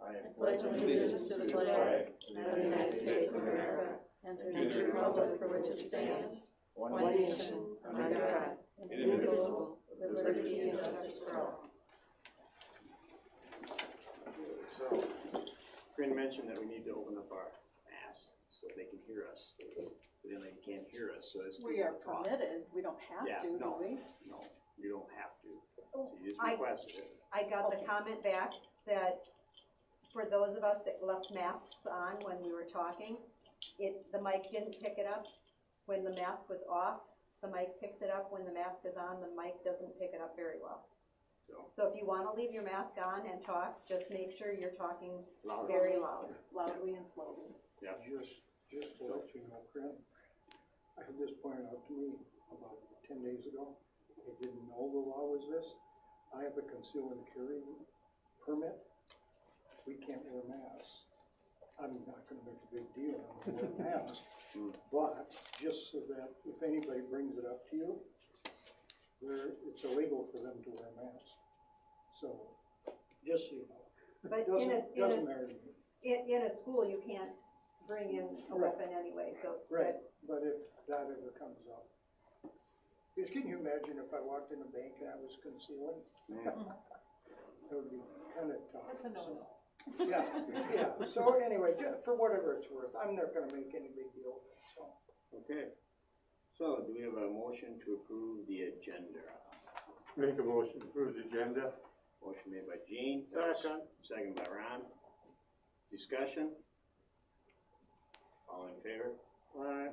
I pledge allegiance to the flag of the United States of America and to the republic for which it stands, one nation, under God, indivisible, with liberty and justice for all. So, Corinne mentioned that we need to open up our masks so they can hear us. Then they can't hear us, so it's. We are permitted, we don't have Yeah, to, no. do we? No, you don't have to. Oh, So you just I- requested it. I got the comment back that for those of us that left masks on when we were talking, the mic didn't pick it up. When the mask was off, the mic picks it up. When the mask is on, the mic doesn't pick it up very well. So if you wanna leave your mask on and talk, just make sure you're talking Louder. very loud. Loudly and slowly. Yeah. Just to let you know, Corinne, I had this pointed out to me about 10 days ago. I didn't know the law was this. I have a conceal and carry permit. We can't wear masks. I'm not gonna make a big deal out of wearing masks, but just so that if anybody brings it up to you, it's illegal for them to wear masks. So, just so you know. But Doesn't matter to me. in a school, you can't bring in a weapon anyway, so. Right, but if that ever comes up. Because can you imagine if I walked in a bank and I was concealing? That would be kind of tough. That's a no-no. Yeah, yeah, so anyway, for whatever it's worth, I'm not gonna make any big deal, so. Okay. So, do we have a motion to approve the agenda? Make a motion to approve the agenda. Motion made by Gene. Second. Second by Ron. Discussion? All in favor? Aye.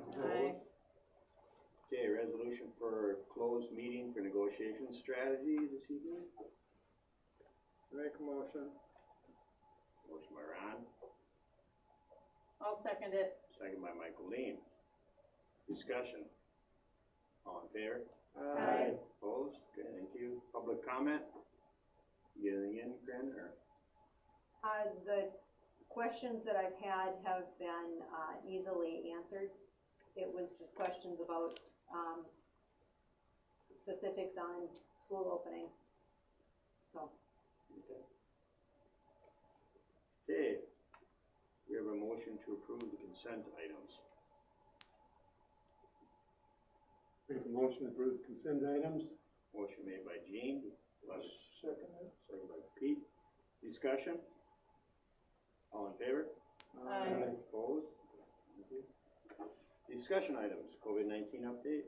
Okay, resolution for closed meeting for negotiation strategy this evening. Make a motion. Motion by Ron, I'll second it. second by Michael Lean. Discussion? All in favor? Aye. Opposed? Okay, thank you. Public comment? You get anything in, Corinne, or? The questions that I've had have been easily answered. It was just questions about specifics on school opening, so. Okay, we have a motion to approve the consent items. Make a motion to approve the consent items. Motion made by Gene, Second. second by Pete. Discussion? All in favor? Aye. Opposed? Thank you. Discussion items, COVID-19 update.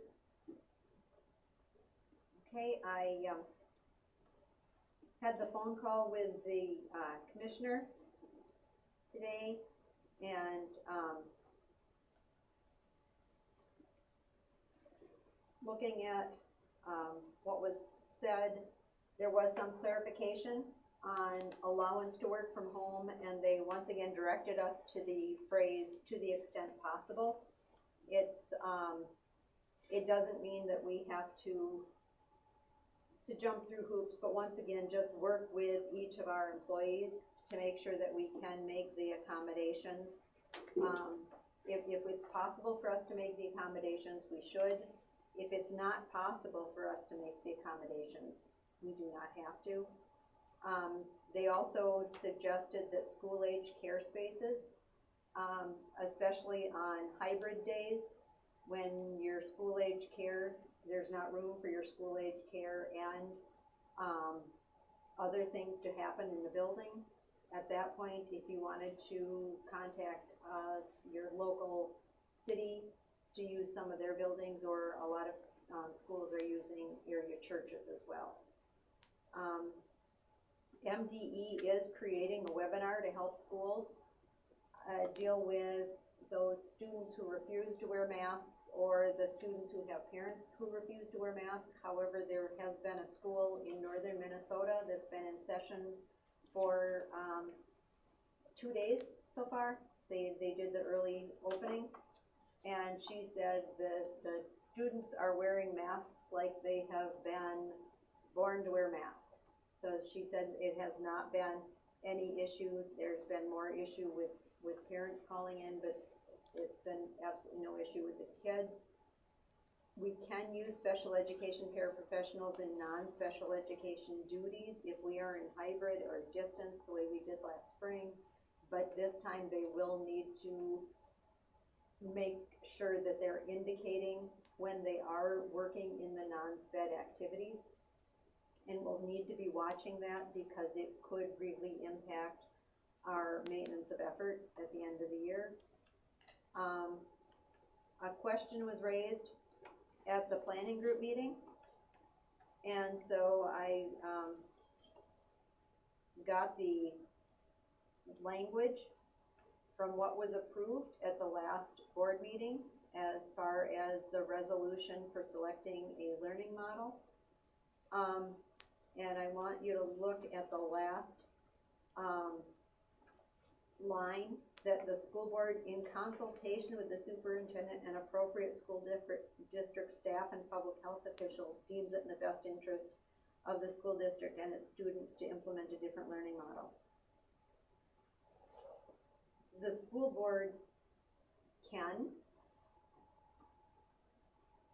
Okay, I had the phone call with the commissioner today, and looking at what was said, there was some clarification on allowance to work from home, and they once again directed us to the phrase, "to the extent possible." It doesn't mean that we have to jump through hoops, but once again, just work with each of our employees to make sure that we can make the accommodations. If it's possible for us to make the accommodations, we should. If it's not possible for us to make the accommodations, we do not have to. They also suggested that school-age care spaces, especially on hybrid days, when your school-age care, there's not room for your school-age care and other things to happen in the building. At that point, if you wanted to contact your local city to use some of their buildings, or a lot of schools are using area churches as well. MDE is creating a webinar to help schools deal with those students who refuse to wear masks, or the students who have parents who refuse to wear masks. However, there has been a school in northern Minnesota that's been in session for 2 days so far. They did the early opening, and she said the students are wearing masks like they have been born to wear masks. So she said it has not been any issue. There's been more issue with parents calling in, but it's been absolutely no issue with the kids. We can use special education paraprofessionals in non-special education duties if we are in hybrid or distance, the way we did last spring. But this time they will need to make sure that they're indicating when they are working in the non-sped activities. And we'll need to be watching that because it could really impact our maintenance of effort at the end of the year. A question was raised at the planning group meeting. And so I got the language from what was approved at the last board meeting as far as the resolution for selecting a learning model. And I want you to look at the last line, that the school board, in consultation with the superintendent and appropriate school district staff and public health official, deems it in the best interest of the school district and its students to implement a different learning model. The school board can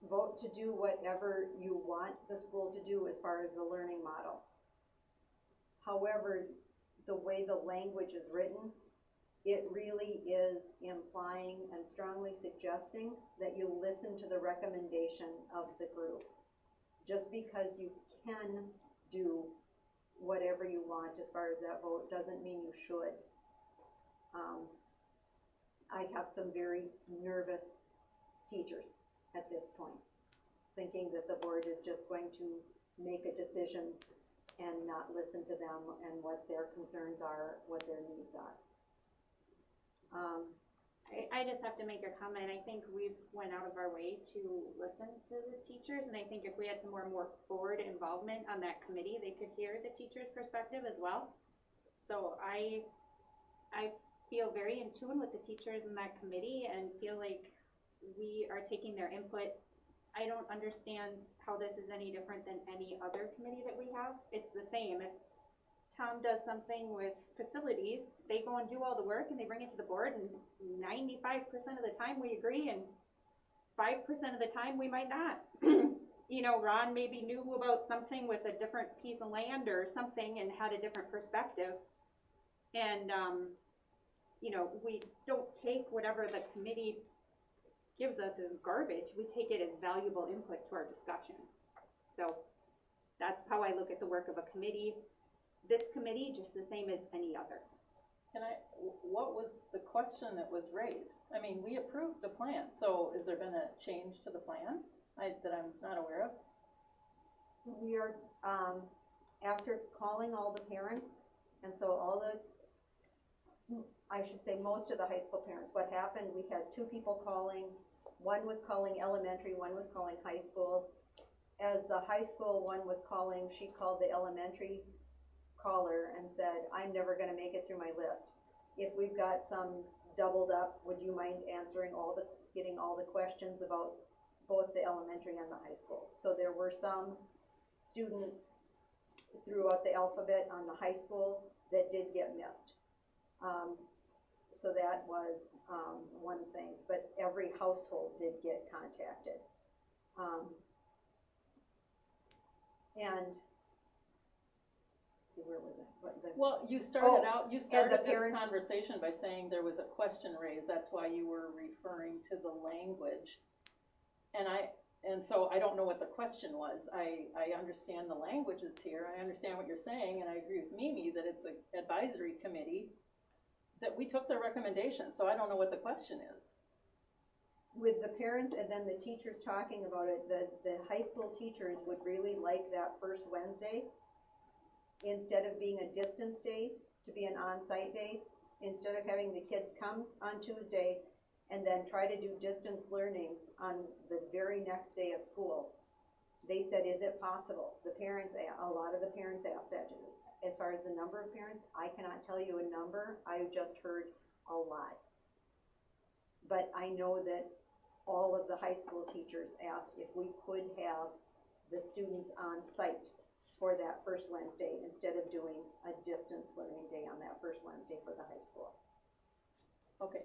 vote to do whatever you want the school to do as far as the learning model. However, the way the language is written, it really is implying and strongly suggesting that you listen to the recommendation of the group. Just because you can do whatever you want as far as that vote doesn't mean you should. I have some very nervous teachers at this point, thinking that the board is just going to make a decision and not listen to them and what their concerns are, what their needs are. I just have to make a comment. I think we've went out of our way to listen to the teachers, and I think if we had some more board involvement on that committee, they could hear the teachers' perspective as well. So I feel very in tune with the teachers in that committee and feel like we are taking their input. I don't understand how this is any different than any other committee that we have. It's the same. If Tom does something with facilities, they go and do all the work and they bring it to the board, and 95% of the time we agree and 5% of the time we might not. You know, Ron maybe knew about something with a different piece of land or something and had a different perspective. And, you know, we don't take whatever the committee gives us as garbage. We take it as valuable input to our discussion. So that's how I look at the work of a committee. This committee, just the same as any other. What was the question that was raised? I mean, we approved the plan, so has there been a change to the plan that I'm not aware of? We are, after calling all the parents, and so all the, I should say most of the high school parents, what happened, we had two people calling. One was calling elementary, one was calling high school. As the high school one was calling, she called the elementary caller and said, I'm never gonna make it through my list. If we've got some doubled up, would you mind answering getting all the questions about both the elementary and the high school? So there were some students throughout the alphabet on the high school that did get missed. So that was one thing, but every household did get contacted. And see, where was it? Well, you started the this parents- conversation by saying there was a question raised. That's why you were referring to the language. And so I don't know what the question was. I understand the language that's here. I understand what you're saying, and I agree with Mimi that it's an advisory committee, that we took their recommendation, so I don't know what the question is. With the parents and then the teachers talking about it, the high school teachers would really like that first Wednesday, instead of being a distance day, to be an on-site day. Instead of having the kids come on Tuesday and then try to do distance learning on the very next day of school. They said, is it possible? The parents, a lot of the parents asked that. As far as the number of parents, I cannot tell you a number. I just heard a lot. But I know that all of the high school teachers asked if we could have the students on site for that first Wednesday instead of doing a distance learning day on that first Wednesday for the high school. Okay,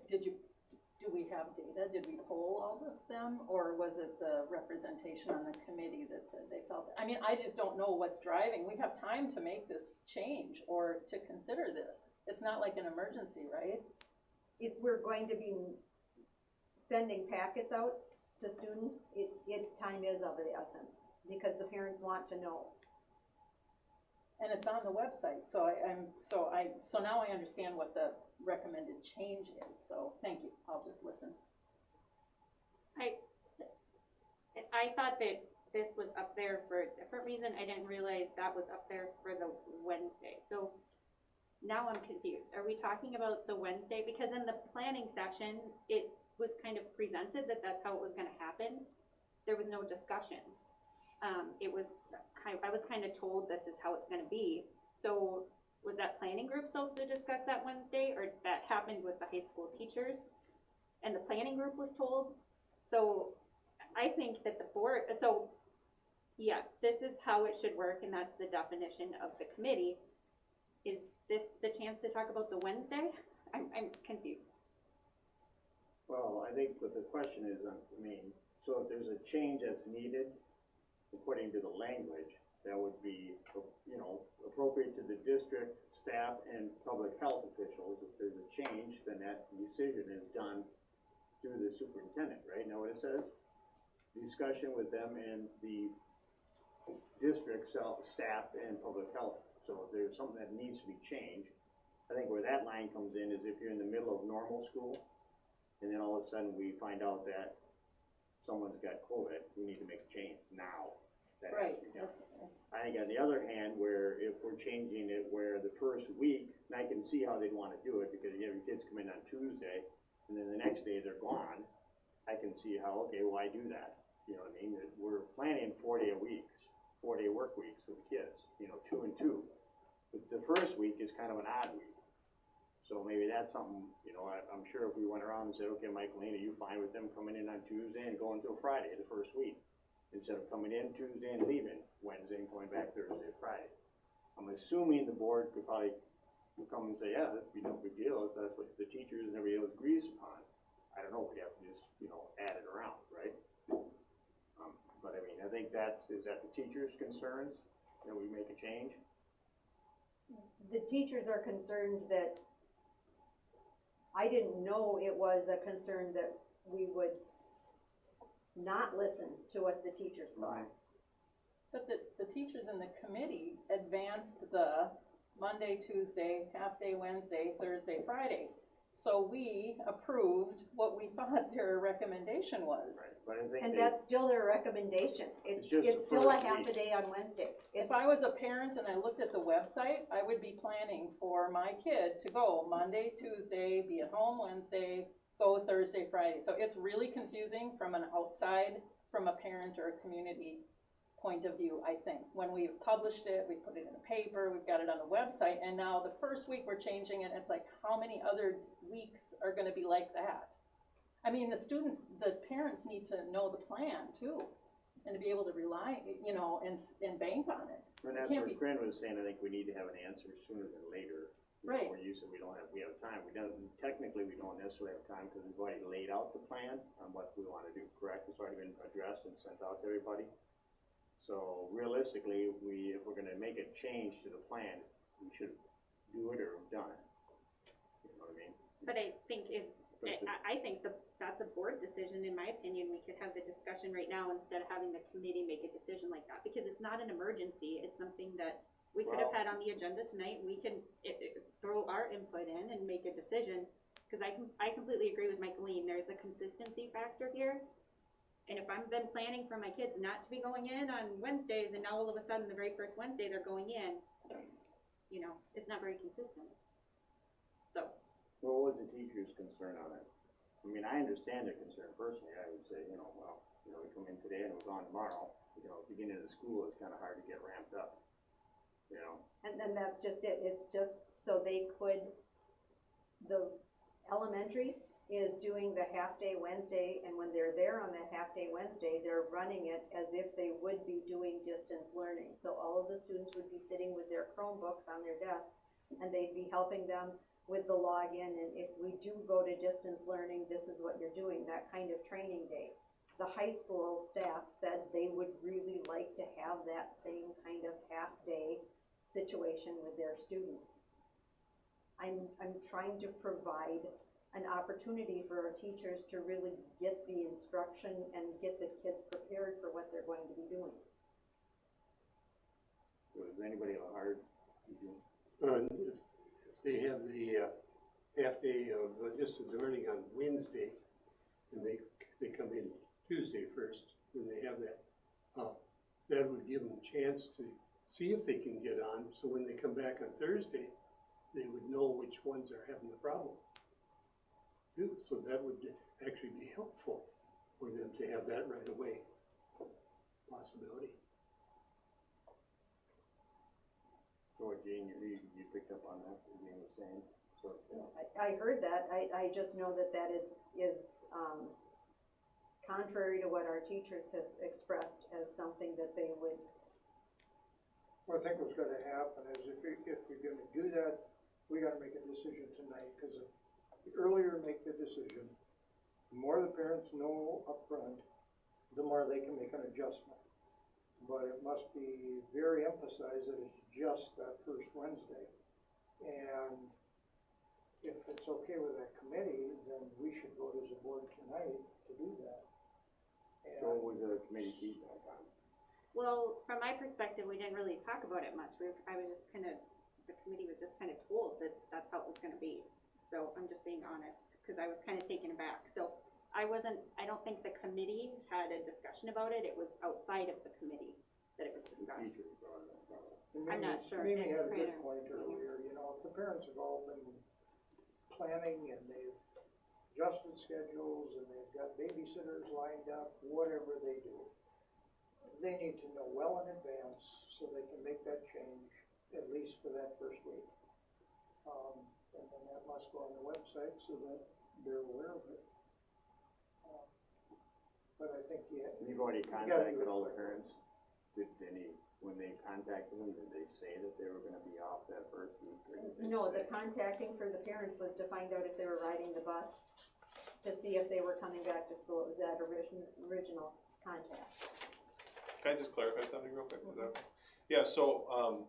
do we have data? Did we poll all of them? Or was it the representation on the committee that said they felt it? I mean, I just don't know what's driving. We have time to make this change or to consider this. It's not like an emergency, right? If we're going to be sending packets out to students, time is of the essence, because the parents want to know. And it's on the website, so so now I understand what the recommended change is, so thank you, I'll just listen. I thought that this was up there for a different reason. I didn't realize that was up there for the Wednesday. So now I'm confused. Are we talking about the Wednesday? Because in the planning section, it was kind of presented that that's how it was gonna happen. There was no discussion. I was kind of told this is how it's gonna be. So was that planning group supposed to discuss that Wednesday, or that happened with the high school teachers? And the planning group was told? So I think that the board, so yes, this is how it should work, and that's the definition of the committee. Is this the chance to talk about the Wednesday? I'm confused. Well, I think what the question is, so if there's a change that's needed, according to the language, that would be, appropriate to the district, staff, and public health officials. If there's a change, then that decision is done through the superintendent, right? Know what it says? Discussion with them and the district staff and public health. So if there's something that needs to be changed, I think where that line comes in is if you're in the middle of normal school, and then all of a sudden we find out that someone's got COVID, we need to make a change now. That has to be done. I think on the other hand, where if we're changing it where the first week, and I can see how they'd wanna do it, because you have your kids come in on Tuesday, and then the next day they're gone, I can see how, okay, why do that? You know what I mean? That we're planning 4-day weeks, 4-day work weeks for the kids, 2 and 2. But the first week is kind of an odd week. So maybe that's something, I'm sure if we went around and said, okay, Michaelina, you fine with them coming in on Tuesday and going till Friday, the first week? Instead of coming in Tuesday and leaving Wednesday and going back Thursday or Friday. I'm assuming the board could probably come and say, yeah, that'd be no big deal if that's what the teachers and everybody else agrees upon. I don't know, we have to just, add it around, right? But I mean, I think is that the teachers' concerns, that we make a change? The teachers are concerned that, I didn't know it was a concern that we would not listen to what the teachers thought. But the teachers in the committee advanced the Monday, Tuesday, half-day Wednesday, Thursday, Friday. So we approved what we thought their recommendation was. Right, but I think And that's still their recommendation. It's just It's the still a first half week. a day on Wednesday. If I was a parent and I looked at the website, I would be planning for my kid to go Monday, Tuesday, be at home Wednesday, go Thursday, Friday. So it's really confusing from an outside, from a parent or a community point of view, I think. When we've published it, we put it in the paper, we've got it on the website, and now the first week we're changing it, it's like, how many other weeks are gonna be like that? I mean, the parents need to know the plan too, and to be able to rely, and bank on it. And that's can't where be- Corinne was saying, I think we need to have an answer sooner than later. Right. Where you said we have time, technically we don't necessarily have time, because we've already laid out the plan on what we wanna do, correct? It's already been addressed and sent out to everybody. So realistically, if we're gonna make a change to the plan, we should do it or have done it. You know what I mean? But I think But the- I think that's a board decision, in my opinion. We could have the discussion right now instead of having the committee make a decision like that, because it's not an emergency. It's something that we could have Well- had on the agenda tonight. We can throw our input in and make a decision, because I completely agree with Michaeline. There's a consistency factor here. And if I've been planning for my kids not to be going in on Wednesdays, and now all of a sudden the very first Wednesday they're going in, it's not very consistent. So, What was the teacher's concern on it? I mean, I understand their concern personally. I would say, we come in today and we're gone tomorrow. Beginning of the school is kinda hard to get ramped up, And then that's just it. It's just so they could, the elementary is doing the half-day Wednesday, and when they're there on that half-day Wednesday, they're running it as if they would be doing distance learning. So all of the students would be sitting with their Chromebooks on their desk, and they'd be helping them with the login, and if we do go to distance learning, this is what you're doing, that kind of training day. The high school staff said they would really like to have that same kind of half-day situation with their students. I'm trying to provide an opportunity for our teachers to really get the instruction and get the kids prepared for what they're going to be doing. Does anybody have a hard, If they have the half day of distance learning on Wednesday, and they come in Tuesday first, and they have that, that would give them a chance to see if they can get on, so when they come back on Thursday, they would know which ones are having the problem. So that would actually be helpful for them to have that right away possibility. so Gene, you picked up on that, as Gene was saying, so, yeah. I heard that, I just know that that is contrary to what our teachers have expressed as something that they would. Well, I think what's gonna happen is if we're gonna do that, we gotta make a decision tonight, cause the earlier make the decision, the more the parents know upfront, the more they can make an adjustment. But it must be very emphasized that it's just that first Wednesday. And if it's okay with that committee, then we should vote as a board tonight to do that. So what was the committee feedback on? Well, from my perspective, we didn't really talk about it much. I was just kind of, the committee was just kind of told that that's how it was gonna be. So I'm just being honest, because I was kind of taken aback. So I don't think the committee had a discussion about it. It was outside of the committee that it was The discussed. teachers brought it up, probably. And I'm not sure. Mimi It's had a good Crainer. point earlier, you know, if the parents have all been planning and they've adjusted schedules and they've got babysitters lined up, whatever they do, they need to know well in advance so they can make that change, at least for that first week. And then that must go on the website so that they're aware of it. But I think, yeah. You've already you gotta contacted do it all the quickly. parents? When they contacted them, did they say that they were gonna be off that first week? Or did they No, say- the contacting for the parents was to find out if they were riding the bus, to see if they were coming back to school. It was that original contact. Can I just clarify something real quick? Is that okay? Yeah, so,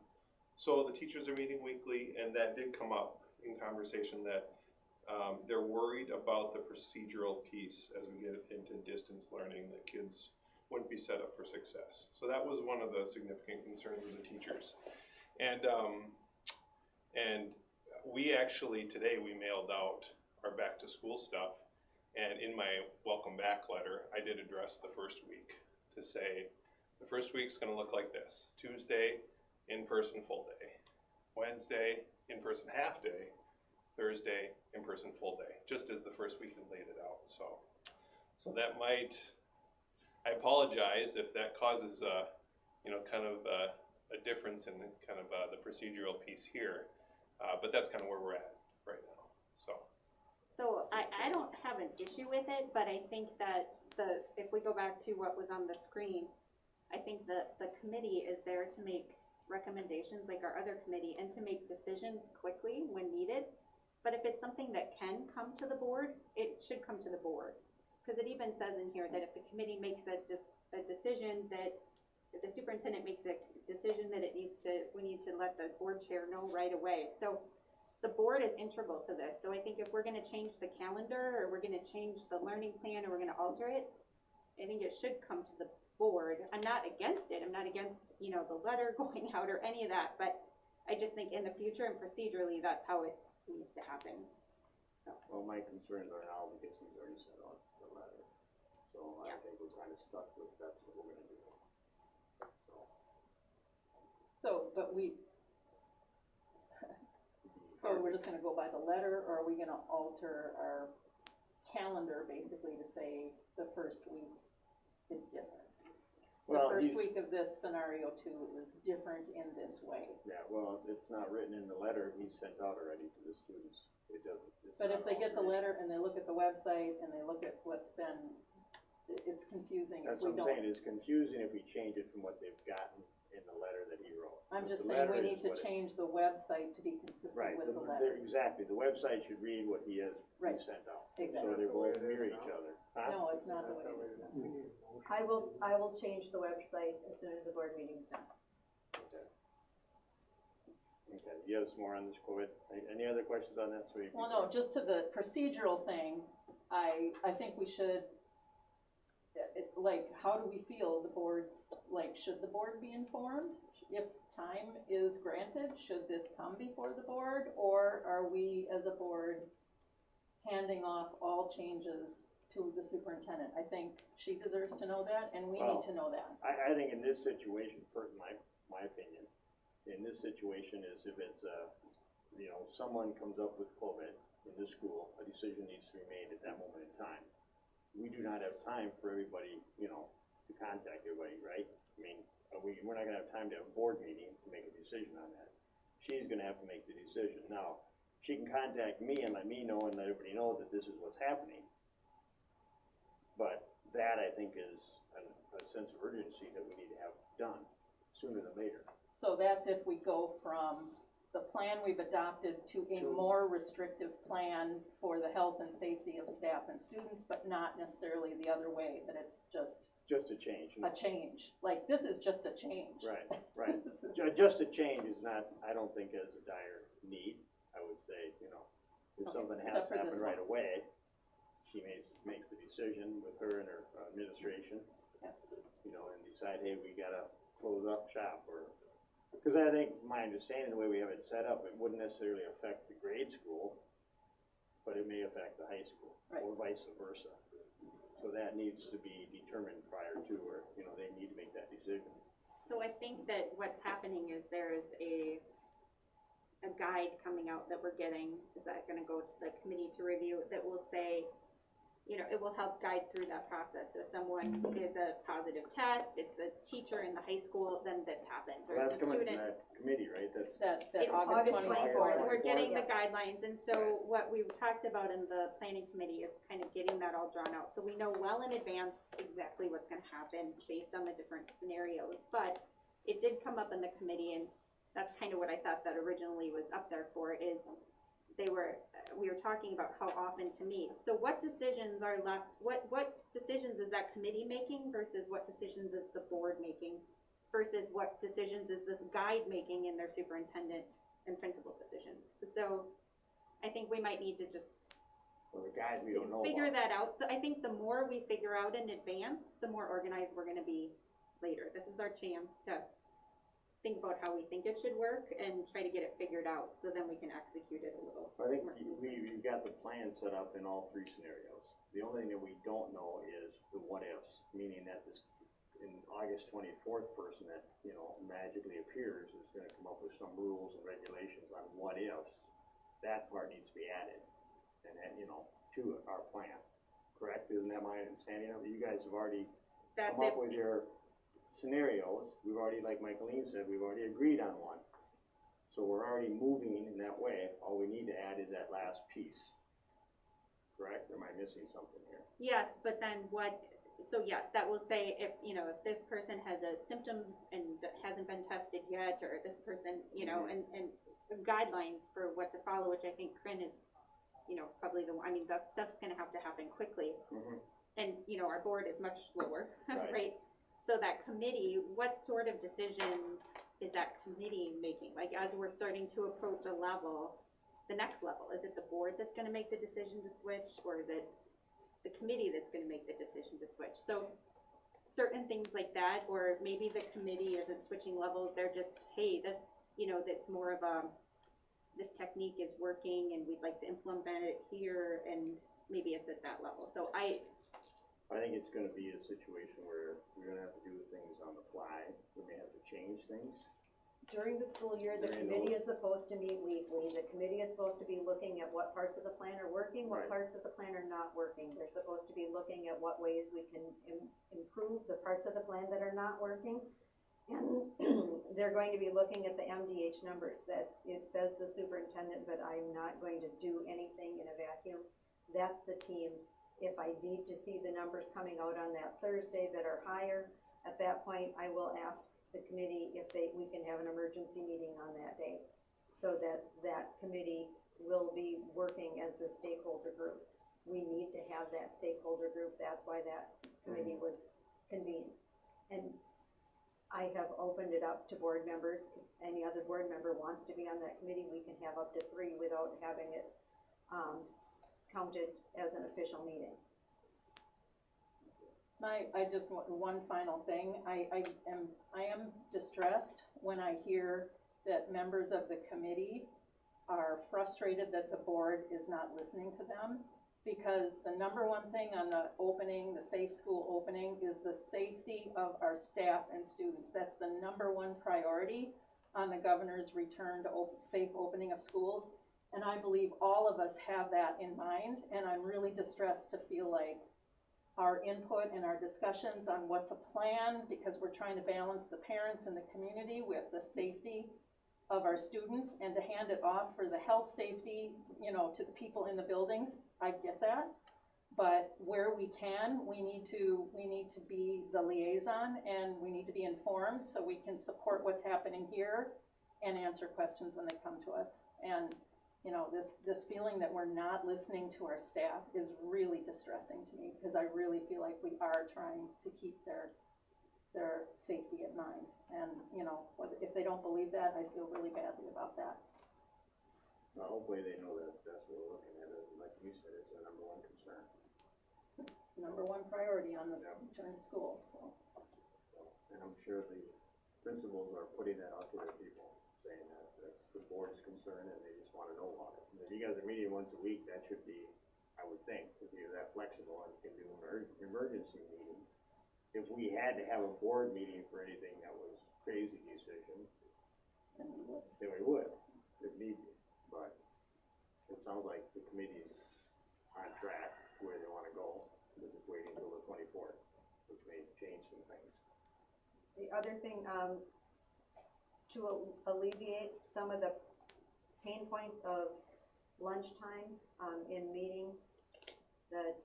so the teachers are meeting weekly, and that did come up in conversation that, they're worried about the procedural piece as we get into distance learning, that kids wouldn't be set up for success. So that was one of the significant concerns of the teachers. And we actually, today, we mailed out our back to school stuff, and in my welcome back letter, I did address the first week to say, the first week's gonna look like this: Tuesday, in-person full day; Wednesday, in-person half day; Thursday, in-person full day, just as the first week had laid it out. So that might, I apologize if that causes kind of a difference in kind of the procedural piece here, but that's kind of where we're at right now, so. So I don't have an issue with it, but I think that if we go back to what was on the screen, I think the committee is there to make recommendations like our other committee and to make decisions quickly when needed. But if it's something that can come to the board, it should come to the board. Because it even says in here that if the committee makes a decision that, if the superintendent makes a decision that we need to let the board chair know right away. So the board is integral to this. So I think if we're gonna change the calendar, or we're gonna change the learning plan, or we're gonna alter it, I think it should come to the board. I'm not against it. I'm not against, the letter going out or any of that, but I just think in the future and procedurally, that's how it needs to happen. Well, my concerns are now because he's already sent out the letter, so I Yeah. think we're kind of stuck with that's what we're gonna do. So, but so we're just gonna go by the letter, or are we gonna alter our calendar basically to say the first week is different? The Well, first he's- week of this scenario two is different in this way. Yeah, well, it's not written in the letter he sent out already to the students. It doesn't. It's But not if they get the altered. letter and they look at the website and they look at what's been, it's confusing if That's we what I'm saying, don't. it's confusing if we change it from what they've gotten in the letter that he wrote. I'm just The saying we letter need is to what it- change the website to be consistent Right, with the the- letter. exactly, the website should read what he has Right. sent out. Exactly. So they both mirror each other. Huh? No, it's not the way it is now. We need a motion. I will change the website as soon as the board meeting's done. Okay. Okay, you have some more on this, COVID? Any other questions on that? So we can- Well, no, just to the procedural thing, I think we should, like, how do we feel the board's, like, should the board be informed? If time is granted, should this come before the board, or are we as a board handing off all changes to the superintendent? I think she deserves to know that, and we Well, need to know that. I think in this situation, for my opinion, in this situation is if it's, someone comes up with COVID in the school, a decision needs to be made at that moment in time. We do not have time for everybody, to contact everybody, right? I mean, we're not gonna have time to have a board meeting to make a decision on that. She's gonna have to make the decision. Now, she can contact me and let me know and let everybody know that this is what's happening. But that, I think, is a sense of urgency that we need to have done sooner than later. So that's if we go from the plan we've adopted to a more restrictive plan for the health and safety of staff and students, but not necessarily the other way, that it's just Just a change. a change. Like, this is just a change. Right, right. Just a change is not, I don't think as a dire need. I would say, if Okay, something has except to for happen this right one. away, she makes the decision with her and her administration, Yeah. and decide, hey, we gotta close up shop, or, because I think, my understanding, the way we have it set up, it wouldn't necessarily affect the grade school, but it may affect the high school, Right. or vice versa. So that needs to be determined prior to, or, they need to make that decision. So I think that what's happening is there's a guide coming out that we're getting, is that gonna go to the committee to review, that will say, it will help guide through that process. So someone is a positive test, it's a teacher in the high school, then this happens, or Well, it's that's a coming from student. that committee, right? That's, That It's August August 24th. 24th. We're getting the Yes. guidelines, and so what we talked about in the planning committee is kind of getting that all drawn out, so we know well in advance exactly what's gonna happen based on the different scenarios, but it did come up in the committee, and that's kind of what I thought that originally was up there for, is we were talking about how often to meet. So what decisions are left, what decisions is that committee making versus what decisions is the board making? Versus what decisions is this guide making in their superintendent and principal decisions? So I think we might need to just well, the guys we don't know figure about. that out. I think the more we figure out in advance, the more organized we're gonna be later. This is our chance to think about how we think it should work and try to get it figured out, so then we can execute it a little I think more smoothly. we've got the plan set up in all three scenarios. The only thing that we don't know is the what ifs, meaning that this, in August 24th person that, magically appears is gonna come up with some rules and regulations on what ifs. That part needs to be added, and then, to our plan, correct? Isn't that my understanding of it? You guys have already That's come it. up with your scenarios. We've already, like Michaeline said, we've already agreed on one. So we're already moving in that way. All we need to add is that last piece. Correct? Or am I missing something here? Yes, but then so yes, that will say if this person has a symptoms and hasn't been tested yet, or this person, and guidelines for what to follow, which I think Corinne is, probably that stuff's gonna have to happen quickly. Mm-hmm. And, our board is much slower, Right. right? So that committee, what sort of decisions is that committee making? Like, as we're starting to approach a level, the next level, is it the board that's gonna make the decision to switch, or is it the committee that's gonna make the decision to switch? So, certain things like that, or maybe the committee isn't switching levels, they're just, hey, this, that's more of this technique is working, and we'd like to implement it here, and maybe it's at that level. So I think it's gonna be a situation where we're gonna have to do things on the fly. We may have to change things. During the school year, the During committee is supposed to meet weekly. The committee is supposed to be looking at what parts of the plan are working, what Right. parts of the plan are not working. They're supposed to be looking at what ways we can improve the parts of the plan that are not working. And they're going to be looking at the MDH numbers. It says the superintendent, but I'm not going to do anything in a vacuum. That's the team. If I need to see the numbers coming out on that Thursday that are higher, at that point, I will ask the committee, if we can have an emergency meeting on that day, so that that committee will be working as the stakeholder group. We need to have that stakeholder group, that's why that committee was convened. And I have opened it up to board members. If any other board member wants to be on that committee, we can have up to 3 without having it counted as an official meeting. I just want one final thing. I am distressed when I hear that members of the committee are frustrated that the board is not listening to them, because the number one thing on the opening, the safe school opening, is the safety of our staff and students. That's the number one priority on the governor's return to safe opening of schools. And I believe all of us have that in mind, and I'm really distressed to feel like our input and our discussions on what's a plan, because we're trying to balance the parents and the community with the safety of our students, and to hand it off for the health safety, you know, to the people in the buildings. I get that, but where we can, we need to be the liaison, and we need to be informed so we can support what's happening here and answer questions when they come to us. And you know, this feeling that we're not listening to our staff is really distressing to me, because I really feel like we are trying to keep their safety at mind. And, you know, if they don't believe that, I feel really badly about that. Well, hopefully they know that that's what we're looking at, and like you said, it's the number one concern. Number one priority on this Yep. return to school, so. And I'm sure the principals are putting that out to their people, saying that that's the board is concerned and they just wanna know about it. And if you guys are meeting once a week, that should be, I would think, if you're that flexible and can do an emergency meeting. If we had to have a board meeting for anything that was crazy decision, And we would. then we would, if need be. But it sounds like the committee's on track to where they wanna go. They're just waiting until the 24th, which may change some things. The other thing, to alleviate some of the pain points of lunchtime, in meeting, the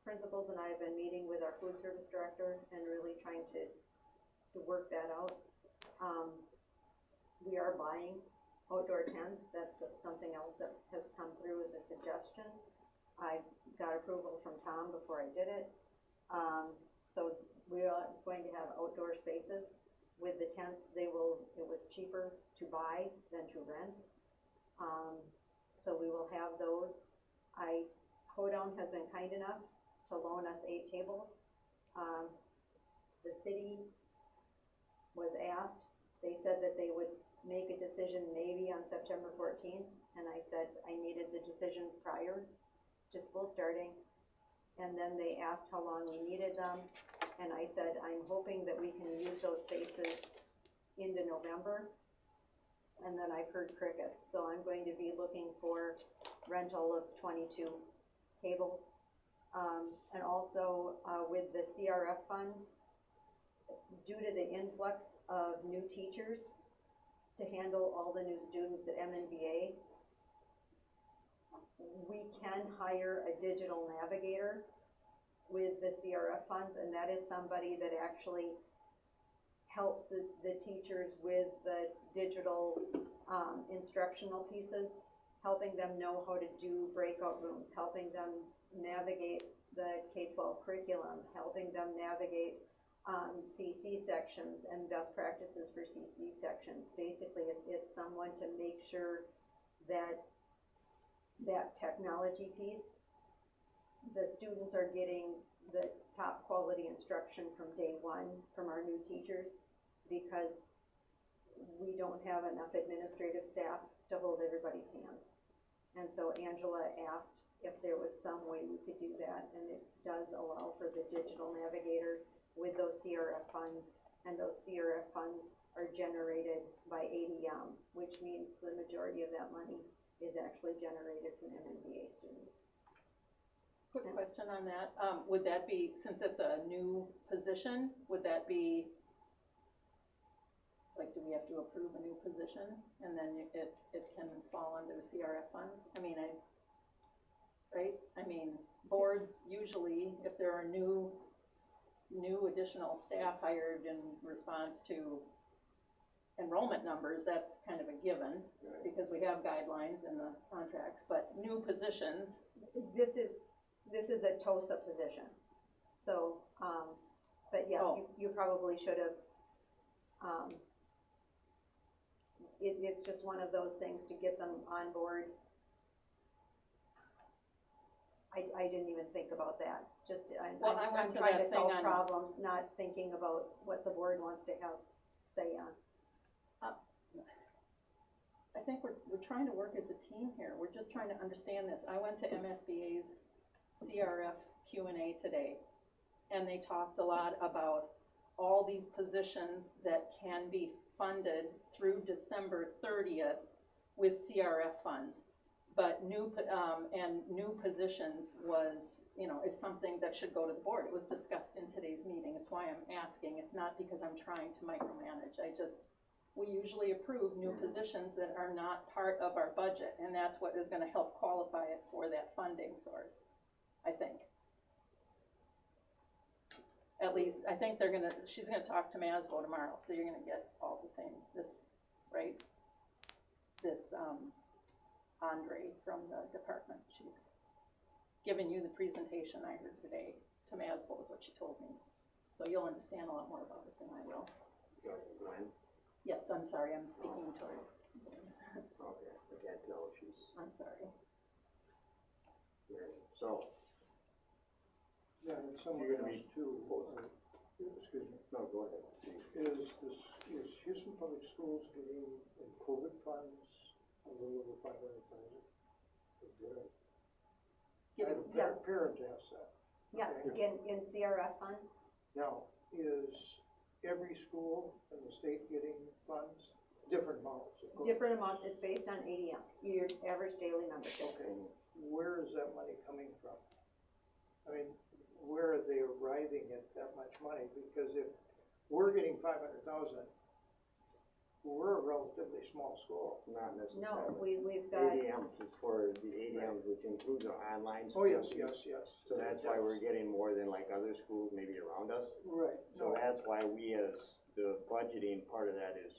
principals and I have been meeting with our food service director and really trying to work that out. We are buying outdoor tents. That's something else that has come through as a suggestion. I got approval from Tom before I did it. So we are going to have outdoor spaces. With the tents, it was cheaper to buy than to rent. So we will have those. Hoedown has been kind enough to loan us 8 tables. The city was asked, they said that they would make a decision maybe on September 14th, and I said I needed the decision prior to school starting. And then they asked how long we needed them, and I said I'm hoping that we can use those spaces into November. And then I've heard crickets, so I'm going to be looking for rental of 22 tables. And also with the CRF funds, due to the influx of new teachers to handle all the new students at MNBA, we can hire a digital navigator with the CRF funds, and that is somebody that actually helps the teachers with the digital instructional pieces, helping them know how to do breakout rooms, helping them navigate the K-12 curriculum, helping them navigate CC sections and best practices for CC sections. Basically, it's someone to make sure that that technology piece, the students are getting the top quality instruction from day one from our new teachers, because we don't have enough administrative staff to hold everybody's hands. And so Angela asked if there was some way we could do that, and it does allow for the digital navigator with those CRF funds, and those CRF funds are generated by ADM, which means the majority of that money is actually generated from MNBA students. Quick question on that. Would that be, since it's a new position, would that be, like, do we have to approve a new position and then it can fall under the CRF funds? I mean, right? I mean, boards usually, if there are new additional staff hired in response to enrollment numbers, that's kind of a given, Right. because we have guidelines in the contracts, but new positions, This is a TOSA position, so, but yes, Oh. you probably should have, it's just one of those things to get them on board. I didn't even think about that, just, Well, I I'm went to trying that to thing solve on- problems, not thinking about what the board wants to have say on. I think we're trying to work as a team here, we're just trying to understand this. I went to MSBA's CRF Q&A today, and they talked a lot about all these positions that can be funded through December 30th with CRF funds. But new positions was, is something that should go to the board. It was discussed in today's meeting, it's why I'm asking. It's not because I'm trying to micromanage, we usually approve new positions that are not part of our budget, and that's what is gonna help qualify it for that funding source, I think. At least, I think she's gonna talk to Masbo tomorrow, so you're gonna get all the same, right? This, Andre from the department, she's given you the presentation I heard today to Masbo is what she told me. So you'll understand a lot more about it than I will. Gwen? Yes, I'm sorry, I'm speaking towards, Okay, I can't tell if she's I'm sorry. here. So, Yeah, and someone You're gonna else be- too, excuse me, no, go ahead. is Houston Public Schools getting in COVID funds a little over $500,000? I had a Yes. parent ask that. Yes, Okay. in CRF funds, Now, is every school in the state getting funds? Different amounts, of course. different amounts, it's based on ADM, your average daily membership. Okay, where is that money coming from? I mean, where are they arriving at that much money? Because if we're getting 500,000, we're a relatively small school. Not No, necessarily. we've got, ADMs is for the ADMs, which includes our online. Oh, yes, schools. yes. So that's why we're getting more than like other schools maybe around us. Right, So no, that's why we as the budgeting part of that is,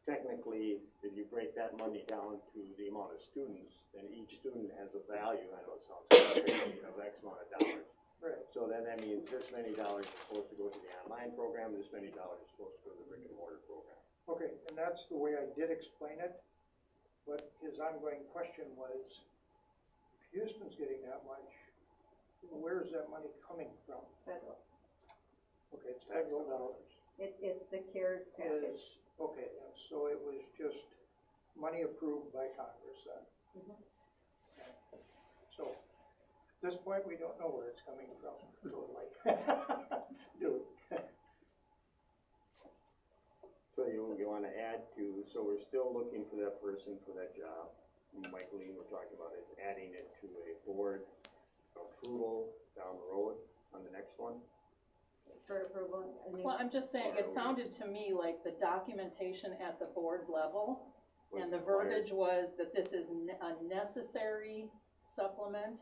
technically, if you break that money down to the amount of students, then each student has a value, I know it sounds crazy, of X amount of dollars. right, So then that means this many dollars is supposed to go to the online program, this many dollars is supposed to go to the brick and mortar program. okay, and that's the way I did explain it, but his ongoing question was, if Houston's getting that much, where's that money coming from? federal, Okay, it's federal dollars. it's the CARES package. Okay, and so it was just money approved by Congress then? Mhm. Okay. So, at this point, we don't know where it's coming from, totally. Do So you wanna add to, so we're still looking for that person for that job. Mike Lee, we're talking about is adding it to a board approval down the road on the next one. For approval, and Well, I'm just saying, it sounded to me like the documentation at the board level, and the verbiage was that this is a necessary supplement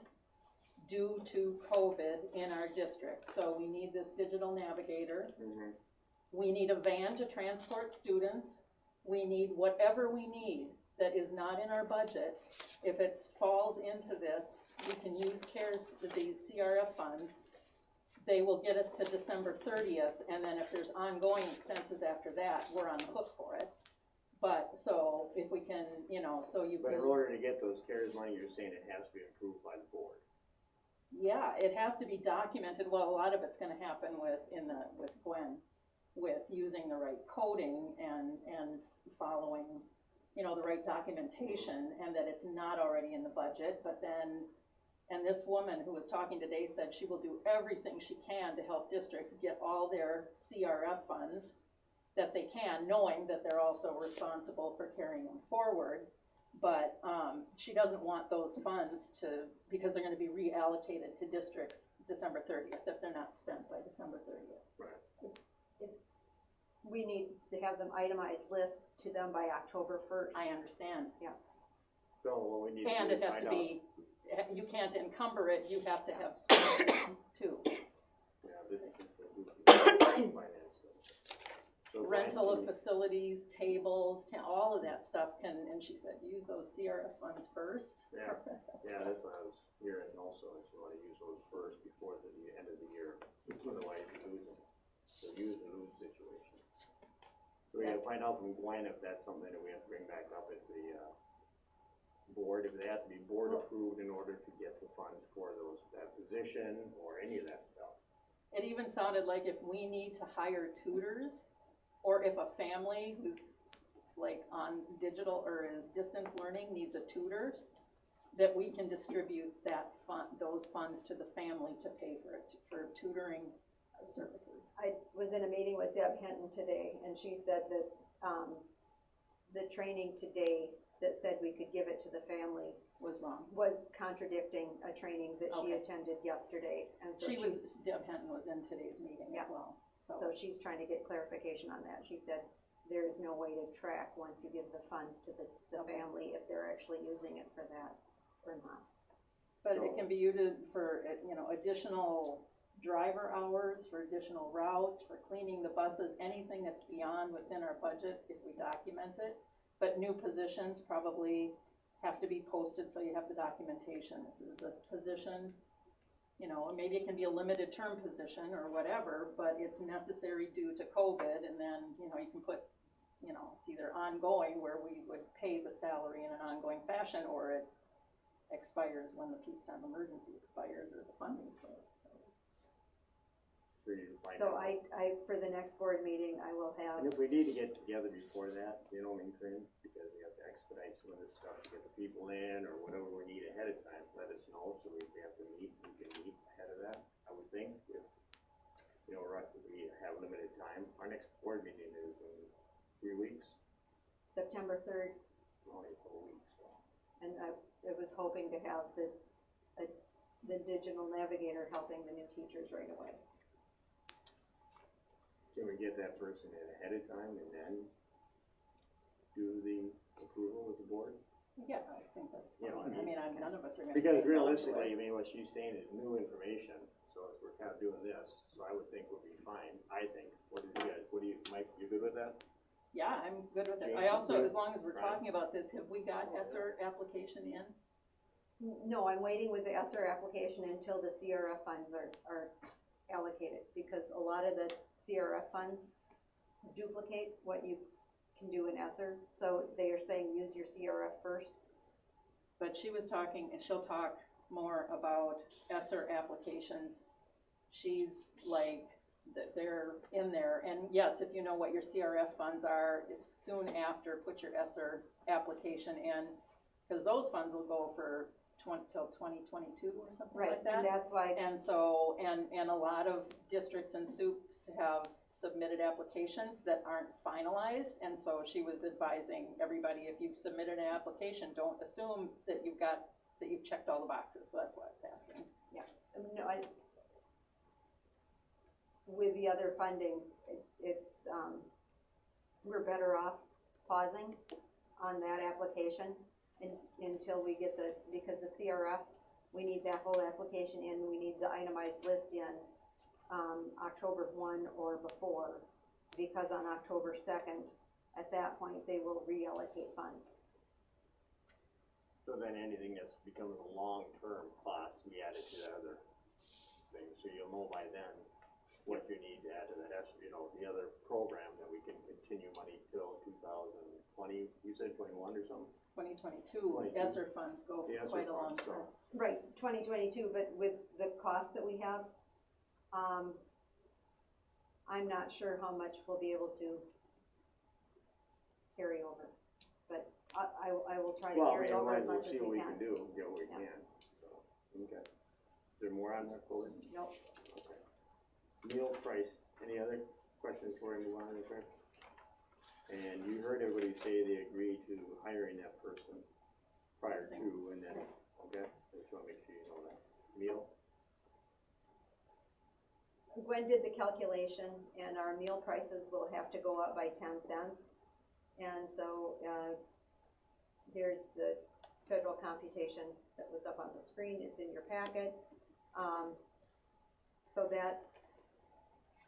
due to COVID in our district. So we need this digital navigator, Mhm. we need a van to transport students, we need whatever we need that is not in our budget. If it falls into this, we can use these CRF funds. They will get us to December 30th, and then if there's ongoing expenses after that, we're on the hook for it. But, so, if we can, so you But in can, order to get those CARES money, you're saying it has to be approved by the board. yeah, it has to be documented. Well, a lot of it's gonna happen with Gwen, with using the right coding and following, the right documentation, and that it's not already in the budget, but then, and this woman who was talking today said she will do everything she can to help districts get all their CRF funds that they can, knowing that they're also responsible for carrying them forward. But, she doesn't want those funds because they're gonna be reallocated to districts December 30th, if they're not spent by December 30th. we need to have them itemized list to them by October 1st. I understand. So what we need to do And is it has find to out. be, you can't encumber it, you have to have spent too. Yeah, this is finance. So rental of Brian, facilities, tables, all of that stuff can, and she said, use those CRF funds first. Yeah. Yeah, that's what I was hearing also, is you wanna use those first before the end of the year, otherwise you lose them. So use and lose situation. So we gotta find out from Gwen if that's something that we have to bring back up at the, board, if they have to be board approved in order to get the funds for those, that position, or any of that stuff. It even sounded like if we need to hire tutors, or if a family who's like on digital or is distance learning needs a tutor, that we can distribute that those funds to the family to pay for it, for tutoring services. I was in a meeting with Deb Hinton today, and she said that, the training today that said we could give it to the family Was wrong. was contradicting a training that she Okay. attended yesterday, and so Deb Hinton was in today's meeting Yeah. as well, so she's trying to get clarification on that. She said there is no way to track once you give the funds to the family if they're actually using it for that or not. But it can be used for, additional driver hours, for additional routes, for cleaning the buses, anything that's beyond what's in our budget if we document it. But new positions probably have to be posted, so you have the documentation. This is a position, maybe it can be a limited term position or whatever, but it's necessary due to COVID, and then, you can put, it's either ongoing, where we would pay the salary in an ongoing fashion, or it expires when the peacetime emergency expires or the funding expires. For you to find So out. I, for the next board meeting, I will have, And if we need to get together before that, Corinne, because we have to expedite some of this stuff to get the people in, or whatever we need ahead of time, let us know, so if we have to meet, we can meet ahead of that, I would think, if, we have limited time. Our next board meeting is in 3 weeks, September 3rd, only 4 weeks, so. and I was hoping to have the digital navigator helping the new teachers right away. Can we get that person in ahead of time and then do the approval with the board? Yeah, I think that's You know, fine. None of us are gonna. Because say no to realistically, it. what she's saying is new information, so if we're kind of doing this, so I would think we'll be fine, I think. What do you, Mike, you good with that? Yeah, I'm good with it. Jane, I also, good? as long as we're Brian? talking about this, have we got ESSER application in? No, I'm waiting with the ESSER application until the CRF funds are allocated, because a lot of the CRF funds duplicate what you can do in ESSER, so they are saying use your CRF first. But she was talking, and she'll talk more about ESSER applications. She's like, that they're in there, and yes, if you know what your CRF funds are, is soon after, put your ESSER application in, because those funds will go for till 2022 or something Right, like that. and that's why, And so, and a lot of districts and SUPs have submitted applications that aren't finalized, and so she was advising everybody, if you've submitted an application, don't assume that you've checked all the boxes, so that's why I was asking. no, with the other funding, it's, we're better off pausing on that application until we get because the CRF, we need that whole application in, we need the itemized list in, October 1 or before, because on October 2nd, at that point, they will reallocate funds. So then anything that's becoming a long-term cost, we add it to the other thing, so you'll know by then what you need to add to that, the other program that we can continue money till 2020, you said 21 or something? 2022, 22. ESSER funds go The for ESSER quite a long funds, so- term. Right, 2022, but with the costs that we have, I'm not sure how much we'll be able to carry over, but I will try to Well, carry over as we'll much as see what we we can can. do, get what we Yeah. can, so, okay. Is there more on that, Chloe? Nope. Okay. Meal price, any other questions before we move on, okay? And you heard everybody say they agreed to hiring that person prior to, and then, okay, I just wanna make sure you know that. Meal, Gwen did the calculation, and our meal prices will have to go up by 10 cents. And so, there's the federal computation that was up on the screen, it's in your packet. So that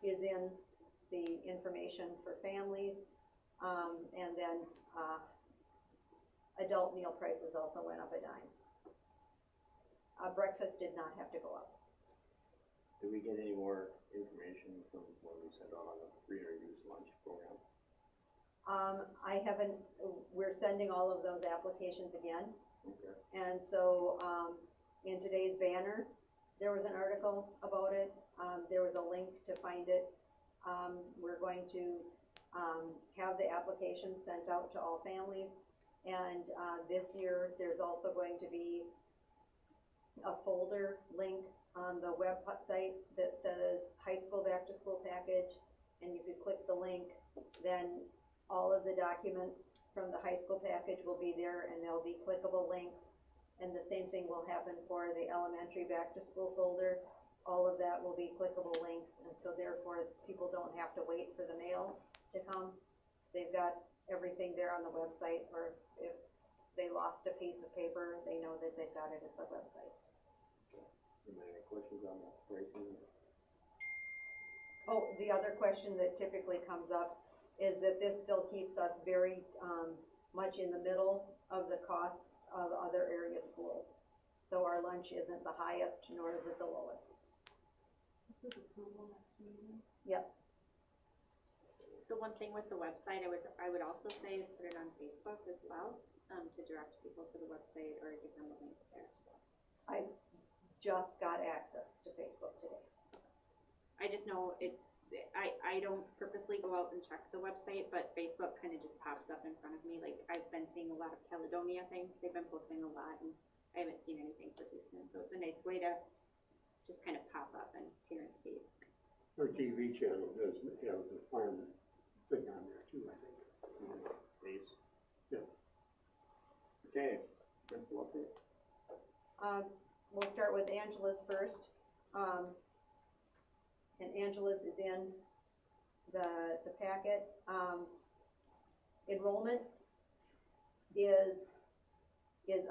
is in the information for families. And then, adult meal prices also went up a dime. Breakfast did not have to go up. Did we get any more information from when we sent out on the free or reduced lunch program? I haven't, we're sending all of those applications again. Okay. And so, in today's banner, there was an article about it, there was a link to find it. We're going to, have the applications sent out to all families. And, this year, there's also going to be a folder link on the website that says high school back to school package. And if you click the link, then all of the documents from the high school package will be there, and there'll be clickable links. And the same thing will happen for the elementary back to school folder. All of that will be clickable links, and so therefore people don't have to wait for the mail to come. They've got everything there on the website, or if they lost a piece of paper, they know that they've got it at the website. Any questions on the pricing? Oh, the other question that typically comes up is that this still keeps us very, much in the middle of the costs of other area schools. So our lunch isn't the highest, nor is it the lowest. This is approval next meeting. Yes, The one thing with the website, I would also say is put it on Facebook as well, to direct people to the website or give them a link there. I just got access to Facebook today. I just know I don't purposely go out and check the website, but Facebook kind of just pops up in front of me. Like, I've been seeing a lot of Caledonia things, they've been posting a lot, and I haven't seen anything for Houston, so it's a nice way to just kind of pop up and parents see. Our TV channel does have the farm thing on there too, I think. Please. Yeah. Okay, principal update? We'll start with Angela's first. And Angela's is in the packet. Enrollment is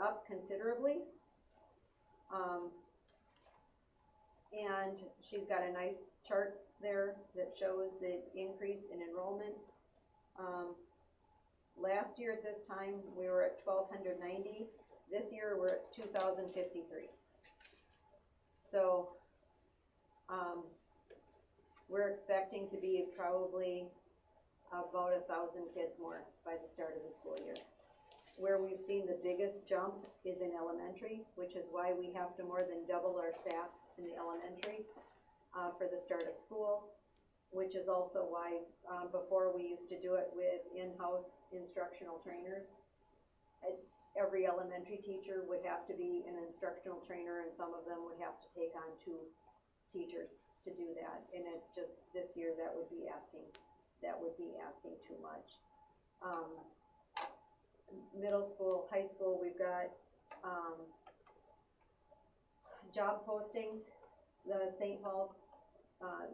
up considerably. And she's got a nice chart there that shows the increase in enrollment. Last year at this time, we were at 1,290. This year, we're at 2,053. So, we're expecting to be probably about 1,000 kids more by the start of the school year. Where we've seen the biggest jump is in elementary, which is why we have to more than double our staff in the elementary for the start of school, which is also why before we used to do it with in-house instructional trainers. Every elementary teacher would have to be an instructional trainer, and some of them would have to take on 2 teachers to do that. And it's just this year that would be asking too much. Middle school, high school, we've got job postings. The St. Paul,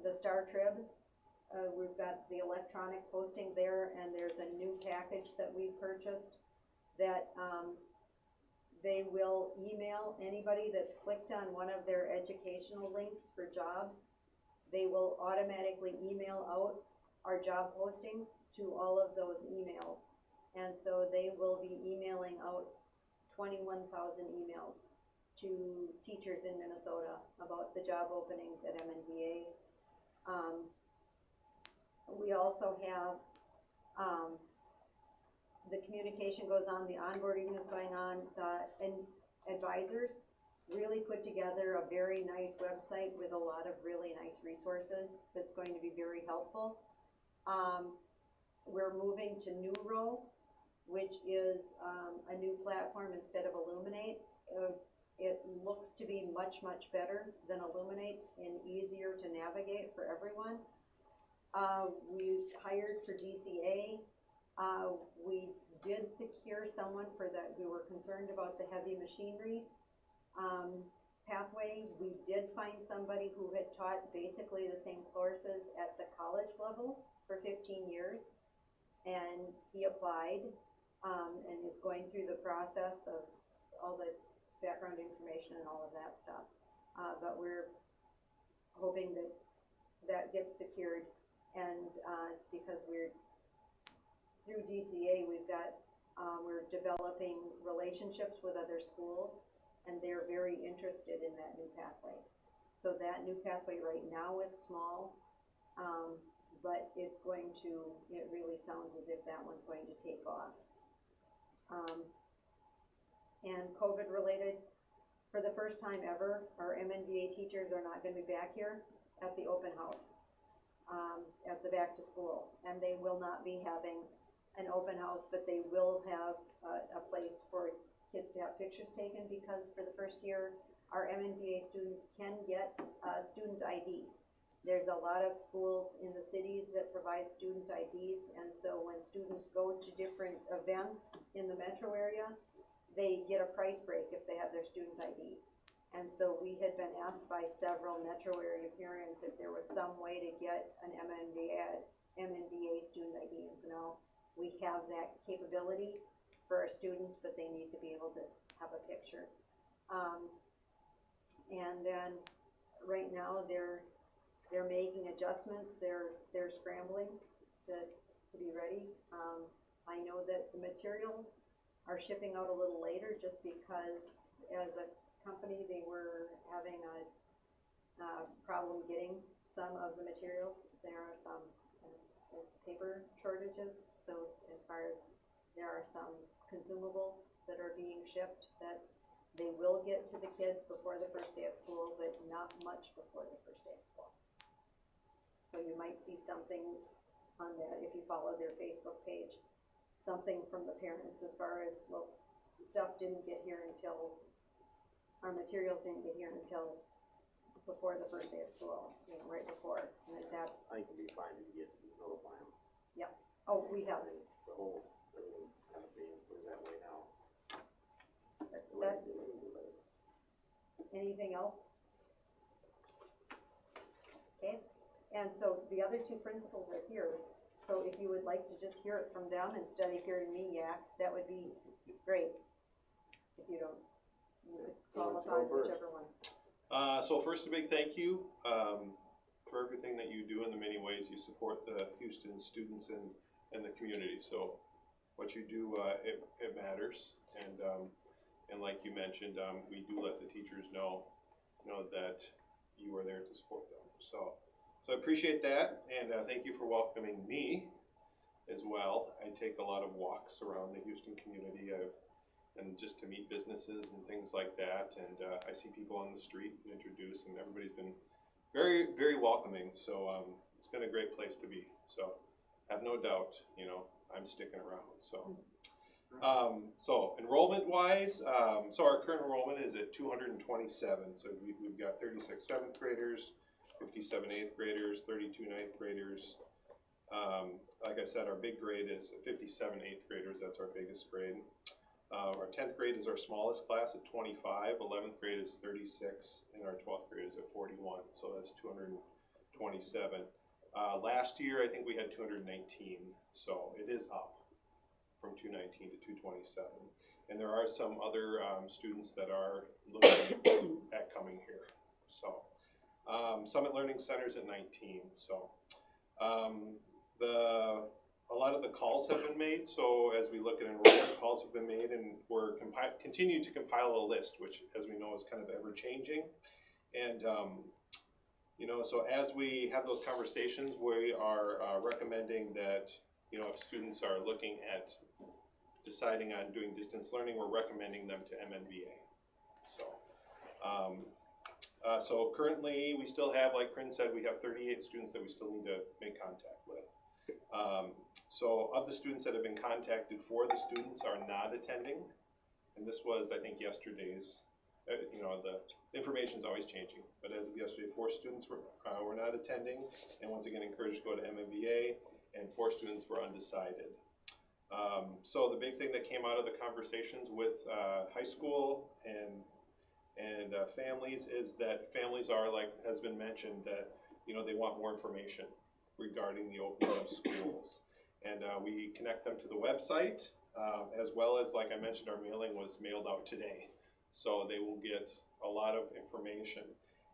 the Star Trib, we've got the electronic posting there, and there's a new package that we purchased that they will email anybody that's clicked on one of their educational links for jobs. They will automatically email out our job postings to all of those emails. And so they will be emailing out 21,000 emails to teachers in Minnesota about the job openings at MNVA. We also have, the communication goes on, the onboarding is going on, and advisors really put together a very nice website with a lot of really nice resources that's going to be very helpful. We're moving to Newro, which is a new platform instead of Illuminate. It looks to be much, much better than Illuminate and easier to navigate for everyone. We've hired for DCA. We did secure someone for that. We were concerned about the heavy machinery pathway. We did find somebody who had taught basically the same courses at the college level for 15 years. And he applied and is going through the process of all the background information and all of that stuff. But we're hoping that that gets secured. And, it's because through DCA, we're developing relationships with other schools, and they're very interested in that new pathway. So that new pathway right now is small, but it really sounds as if that one's going to take off. And COVID related, for the first time ever, our MNBA teachers are not gonna be back here at the open house, at the back to school. And they will not be having an open house, but they will have a place for kids to have pictures taken, because for the first year, our MNBA students can get student ID. There's a lot of schools in the cities that provide student IDs, and so when students go to different events in the metro area, they get a price break if they have their student ID. And so we had been asked by several metro area parents if there was some way to get an MNBA student ID, and so now we have that capability for our students, but they need to be able to have a picture. And then right now they're making adjustments, they're scrambling to be ready. I know that the materials are shipping out a little later just because as a company they were having a problem getting some of the materials. There are some paper shortages, so as far as there are some consumables that are being shipped that they will get to the kids before the first day of school, but not much before the first day of school. So you might see something on that, if you follow their Facebook page, something from the parents as far as, well, stuff didn't get here until, our materials didn't get here until before the first day of school, right before, and that. I think it'd be fine if you get notify them. Yep. Oh, we have. The whole, everything kind of being put that way now. Anything else? Okay, and so the other two principals are here, so if you would like to just hear it from them instead of hearing me yak, that would be great. If you don't, you could call upon whichever one. So first, a big thank you for everything that you do and the many ways you support the Houston students and the community. So what you do, it matters, and like you mentioned, we do let the teachers know that you are there to support them. So I appreciate that, and thank you for welcoming me as well. I take a lot of walks around the Houston community, and just to meet businesses and things like that, and I see people on the street and introduce, and everybody's been very, very welcoming. So it's been a great place to be. So have no doubt, I'm sticking around. So enrollment wise, so our current enrollment is at 227. So we've got 36 7th graders, 57 8th graders, 32 9th graders. Like I said, our big grade is 57 8th graders. That's our biggest grade. Our 10th grade is our smallest class at 25, 11th grade is 36, and our 12th grade is at 41, so that's 227. Last year, I think we had 219, so it is up from 219 to 227. And there are some other students that are looking at coming here. So Summit Learning Center's at 19, so a lot of the calls have been made, so as we look at enrollment, calls have been made, and we're continue to compile a list, which, as we know, is kind of ever-changing. And, so as we have those conversations, we are recommending that, if students are looking at deciding on doing distance learning, we're recommending them to MNBA. So currently, we still have, like Corinne said, we have 38 students that we still need to make contact with. So of the students that have been contacted, 4 of the students are not attending, and this was, I think, yesterday's, the information's always changing, but as of yesterday, 4 students were not attending, and once again encouraged to go to MNBA, and 4 students were undecided. So the big thing that came out of the conversations with high school and families is that families are, like has been mentioned, that they want more information regarding the opening of schools. And we connect them to the website, as well as, like I mentioned, our mailing was mailed out today. So they will get a lot of information.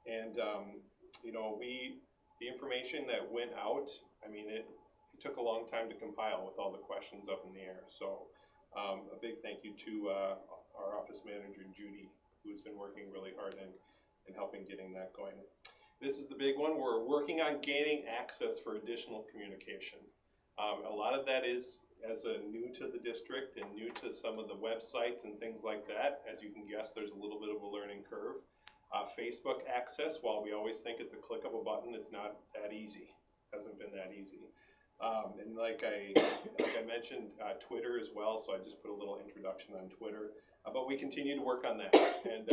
And, the information that went out I mean, it took a long time to compile with all the questions up in the air. So a big thank you to our office manager, Judy, who's been working really hard in helping getting that going. This is the big one. We're working on gaining access for additional communication. A lot of that is as a new to the district and new to some of the websites and things like that. As you can guess, there's a little bit of a learning curve. Facebook access, while we always think it's a click of a button, it's not that easy. Hasn't been that easy. And like I mentioned, Twitter as well, so I just put a little introduction on Twitter. But we continue to work on that, and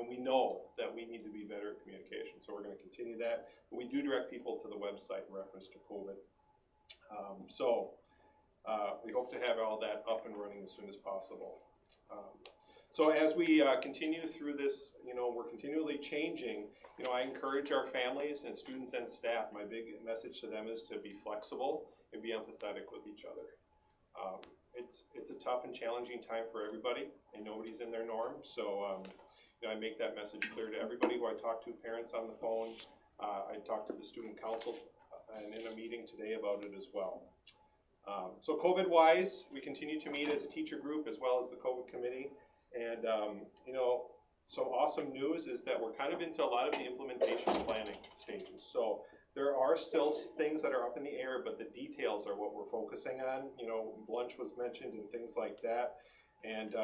we know that we need to be better at communication, so we're going to continue that. But we do direct people to the website in reference to COVID. We hope to have all that up and running as soon as possible. So as we continue through this, we're continually changing. I encourage our families and students and staff, my big message to them is to be flexible and be empathetic with each other. It's a tough and challenging time for everybody, and nobody's in their norm. So I make that message clear to everybody who I talk to, parents on the phone. I talked to the student council and in a meeting today about it as well. So COVID-wise, we continue to meet as a teacher group as well as the COVID committee. And some awesome news is that we're kind of into a lot of the implementation planning stages. So there are still things that are up in the air, but the details are what we're focusing on. Lunch was mentioned and things like that. And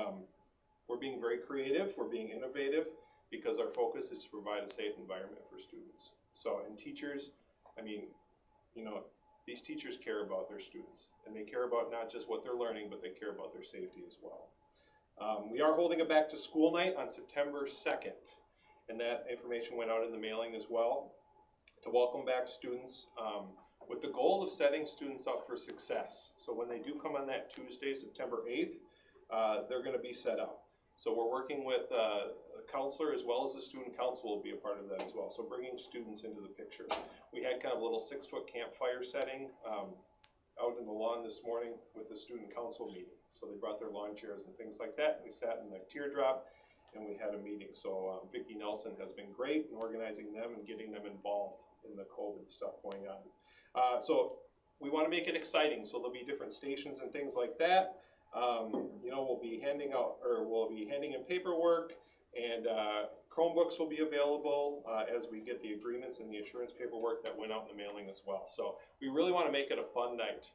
we're being very creative, we're being innovative, because our focus is to provide a safe environment for students. So, and teachers, these teachers care about their students, and they care about not just what they're learning, but they care about their safety as well. We are holding a back to school night on September 2nd, and that information went out in the mailing as well, to welcome back students with the goal of setting students up for success. So when they do come on that Tuesday, September 8th, they're going to be set up. So we're working with a counselor as well as the student council will be a part of that as well. So bringing students into the picture. We had kind of a little 6-foot campfire setting out in the lawn this morning with the student council meeting. So they brought their lawn chairs and things like that. We sat in the teardrop and we had a meeting. So Vicki Nelson has been great in organizing them and getting them involved in the COVID stuff going on. So we want to make it exciting. So there'll be different stations and things like that. We'll be handing in paperwork, and Chromebooks will be available as we get the agreements and the insurance paperwork that went out in the mailing as well. So we really want to make it a fun night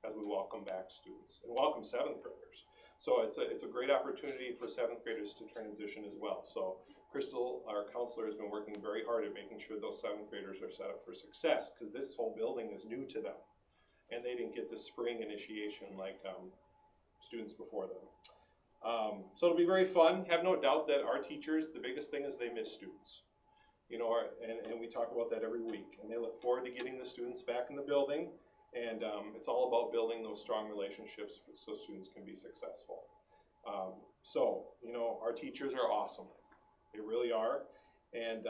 as we welcome back students and welcome 7th graders. So it's a great opportunity for 7th graders to transition as well. So Crystal, our counselor, has been working very hard at making sure those 7th graders are set up for success, because this whole building is new to them, and they didn't get the spring initiation like students before them. So it'll be very fun. Have no doubt that our teachers, the biggest thing is they miss students. And we talk about that every week. And they look forward to getting the students back in the building. And it's all about building those strong relationships so students can be successful. Our teachers are awesome. They really are. And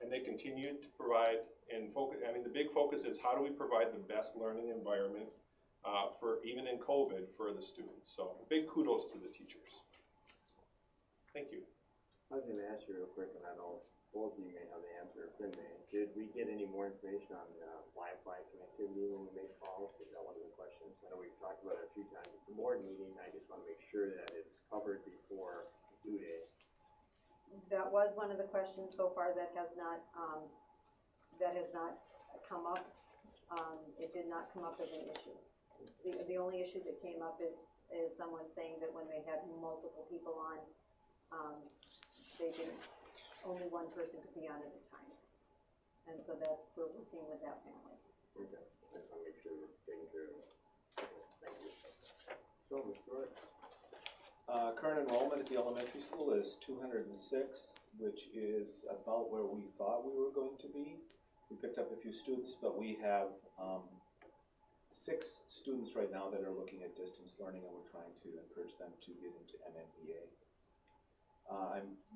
they continue to provide and focus. The big focus is how do we provide the best learning environment for even in COVID for the students. So big kudos to the teachers. Thank you. I was going to ask you real quick, and I know both of you may have the answer. Did we get any more information on Wi-Fi connectivity when we made calls? Is that one of the questions? I know we've talked about it a few times at the board meeting. I just want to make sure that it's covered before due date. That was one of the questions so far that has not come up. It did not come up as an issue. The only issue that came up is someone saying that when they had multiple people on, only one person could be on at a time. And so we're working with that family. Okay, I just want to make sure we're taking care of it. Thank you. So, Mr. Roy. Current enrollment at the elementary school is 206, which is about where we thought we were going to be. We picked up a few students, but we have 6 students right now that are looking at distance learning, and we're trying to encourage them to get into MNEA.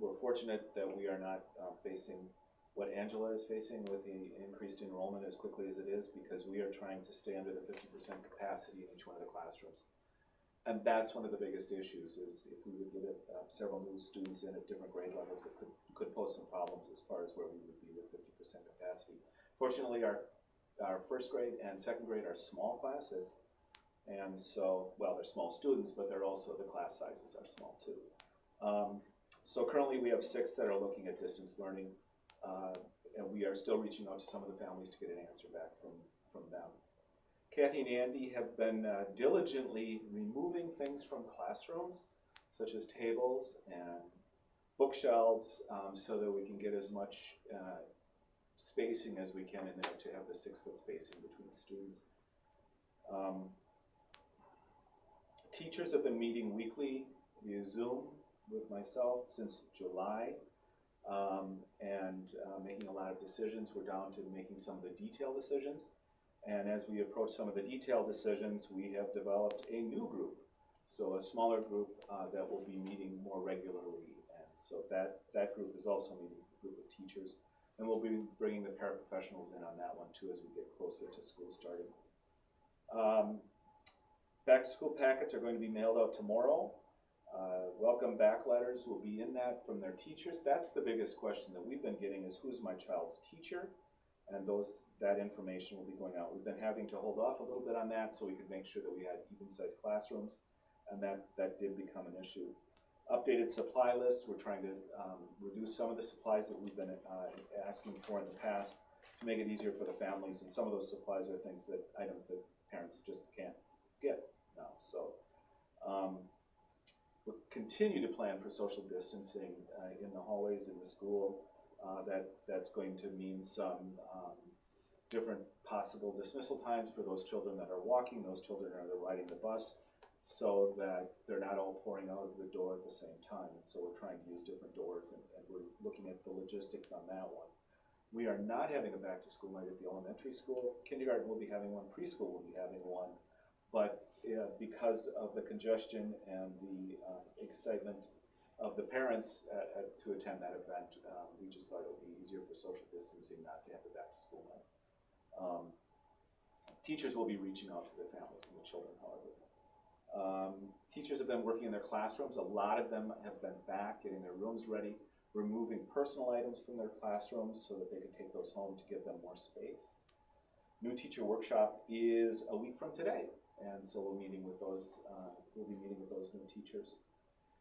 We're fortunate that we are not facing what Angela is facing with the increased enrollment as quickly as it is, because we are trying to stay under the 50% capacity in each one of the classrooms. And that's one of the biggest issues, is if we would get several new students in at different grade levels, it could pose some problems as far as where we would be with 50% capacity. Fortunately, our our first grade and second grade are small classes. And so, well, they're small students, but they're also, the class sizes are small too. So currently we have 6 that are looking at distance learning, and we are still reaching out to some of the families to get an answer back from them. Kathy and Andy have been diligently removing things from classrooms, such as tables and bookshelves, so that we can get as much spacing as we can in there to have the 6-foot spacing between students. Teachers have been meeting weekly via Zoom with myself since July, and making a lot of decisions. We're down to making some of the detailed decisions. And as we approach some of the detailed decisions, we have developed a new group. So a smaller group that will be meeting more regularly. And so that group is also meeting a group of teachers. And we'll be bringing the paraprofessionals in on that one too as we get closer to school starting. Back to school packets are going to be mailed out tomorrow. Welcome back letters will be in that from their teachers. That's the biggest question that we've been getting is who's my child's teacher? And that information will be going out. We've been having to hold off a little bit on that so we could make sure that we had even-sized classrooms, and that did become an issue. Updated supply lists, we're trying to reduce some of the supplies that we've been asking for in the past to make it easier for the families, and some of those supplies are items that parents just can't get now. So we'll continue to plan for social distancing in the hallways in the school. That's going to mean some different possible dismissal times for those children that are walking, those children that are riding the bus, so that they're not all pouring out of the door at the same time. And so we're trying to use different doors, and we're looking at the logistics on that one. We are not having a back to school night at the elementary school. Kindergarten will be having one, preschool will be having one, but because of the congestion and the excitement of the parents to attend that event, we just thought it would be easier for social distancing not to have the back to school night. Teachers will be reaching out to their families and the children, however. Teachers have been working in their classrooms. A lot of them have been back, getting their rooms ready, removing personal items from their classrooms so that they can take those home to give them more space. New teacher workshop is a week from today, and so we'll be meeting with those new teachers.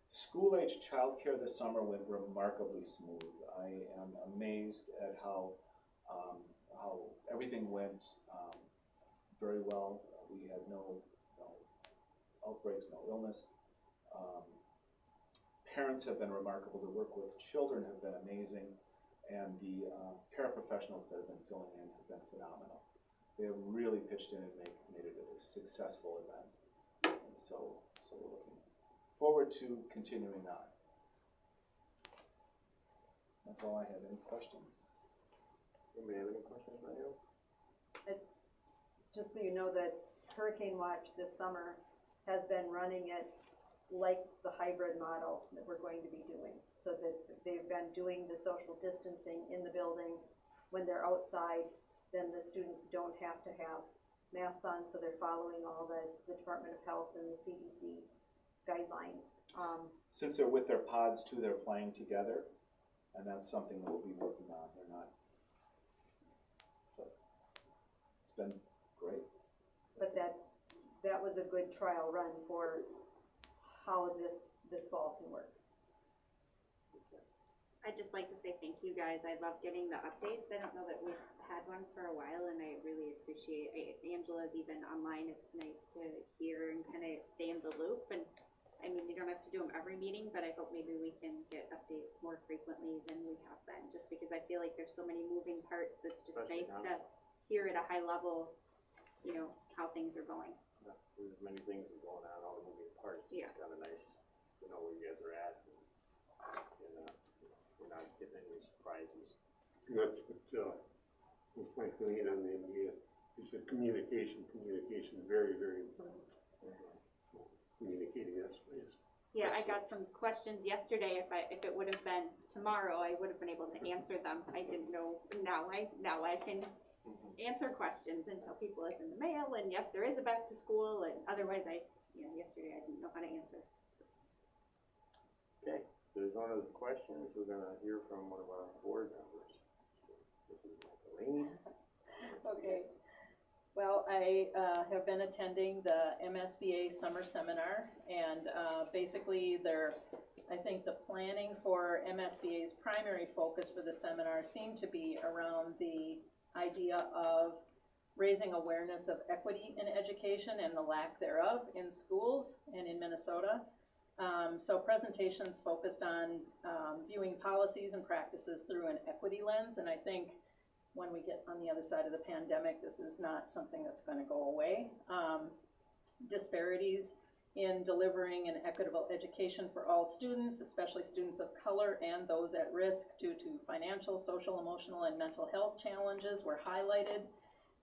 School-age childcare this summer went remarkably smooth. I am amazed at how everything went very well. We had no outbreaks, no illness. Parents have been remarkable to work with. Children have been amazing, and the paraprofessionals that have been filling in have been phenomenal. They have really pitched in and made it a successful event, and so we're looking forward to continuing on. That's all I have. Any questions? Anybody have any questions right now? Just so you know that Hurricane Watch this summer has been running it like the hybrid model that we're going to be doing. So that they've been doing the social distancing in the building. When they're outside, then the students don't have to have masks on, so they're following all the Department of Health and the CDC guidelines. Since they're with their pods too, they're playing together, and that's something that we'll be working on. They're not, but it's been great. But that was a good trial run for how this fall can work. I'd just like to say thank you guys. I love getting the updates. I don't know that we've had one for a while, and I really appreciate Angela's even online. It's nice to hear and kind of stay in the loop. And I mean, we don't have to do them every meeting, but I hope maybe we can get updates more frequently than we have been, just because I feel like there's so many moving parts. It's just Especially nice now. to hear at a high level, you know, how things are going. Yeah, there's many things going on, all the moving parts. Yeah. It's kind of nice to know where you guys are at, and we're not getting any surprises. That's what Michael hit on the idea. He said communication, very, very important. Communicating that space. Yeah, I got some questions yesterday. If it would have been tomorrow, I would have been able to answer them. I didn't know. Now I can answer questions and tell people it's in the mail. And yes, there is a back to school. And otherwise, yesterday I didn't know how to answer. Okay, if there's no other questions, we're gonna hear from one of our board members. This is Michaeline. Okay, Well, I have been attending the MSBA summer seminar, and basically I think the planning for MSBA's primary focus for the seminar seemed to be around the idea of raising awareness of equity in education and the lack thereof in schools and in Minnesota. So presentations focused on viewing policies and practices through an equity lens, and I think when we get on the other side of the pandemic, this is not something that's going to go away. Disparities in delivering an equitable education for all students, especially students of color and those at risk due to financial, social, emotional, and mental health challenges were highlighted.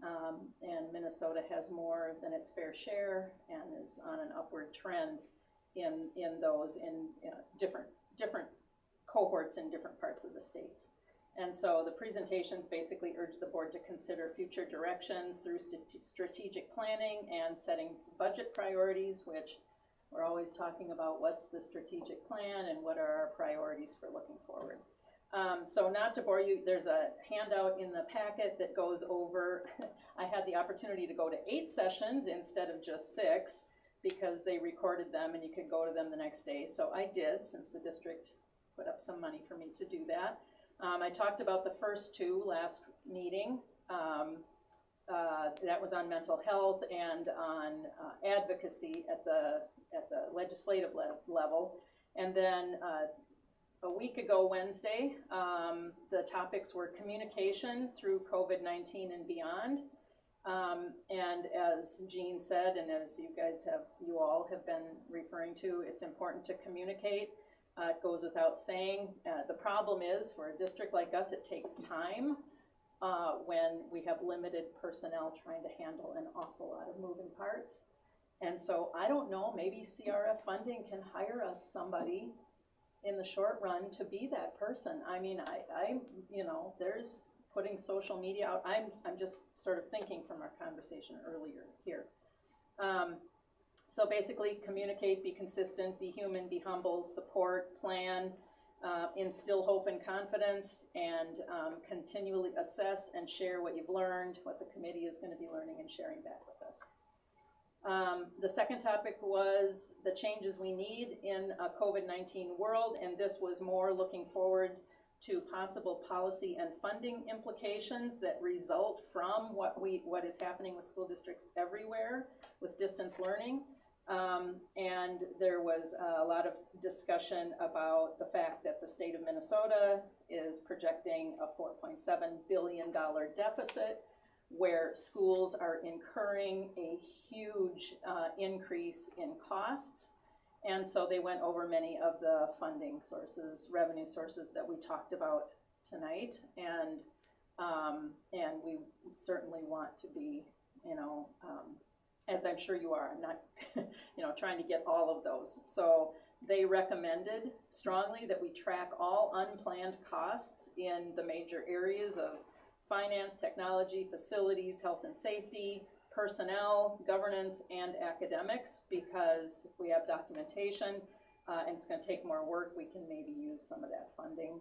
And Minnesota has more than its fair share and is on an upward trend in those in different cohorts in different parts of the states. And so the presentations basically urge the board to consider future directions through strategic planning and setting budget priorities, which we're always talking about what's the strategic plan and what are our priorities for looking forward. So not to bore you, there's a handout in the packet that goes over, I had the opportunity to go to 8 sessions instead of just 6 because they recorded them and you could go to them the next day. So I did, since the district put up some money for me to do that. I talked about the first 2 last meeting. That was on mental health and on advocacy at the legislative level. And then a week ago Wednesday, the topics were communication through COVID-19 and beyond. And as Jean said, and as you all have been referring to, it's important to communicate. It goes without saying. The problem is, for a district like us, it takes time when we have limited personnel trying to handle an awful lot of moving parts. And so I don't know, maybe CRF funding can hire us somebody in the short run to be that person. I mean, I there's putting social media out. I'm just sort of thinking from our conversation earlier here. So basically, communicate, be consistent, be human, be humble, support, plan, instill hope and confidence, and continually assess and share what you've learned, what the committee is going to be learning and sharing back with us. The second topic was the changes we need in a COVID-19 world, and this was more looking forward to possible policy and funding implications that result from what is happening with school districts everywhere with distance learning. And there was a lot of discussion about the fact that the state of Minnesota is projecting a $4.7 billion deficit, where schools are incurring a huge increase in costs. And so they went over many of the funding sources, revenue sources that we talked about tonight. And we certainly want to be, as I'm sure you are, I'm not, trying to get all of those. So they recommended strongly that we track all unplanned costs in the major areas of finance, technology, facilities, health and safety, personnel, governance, and academics, because we have documentation and it's going to take more work. We can maybe use some of that funding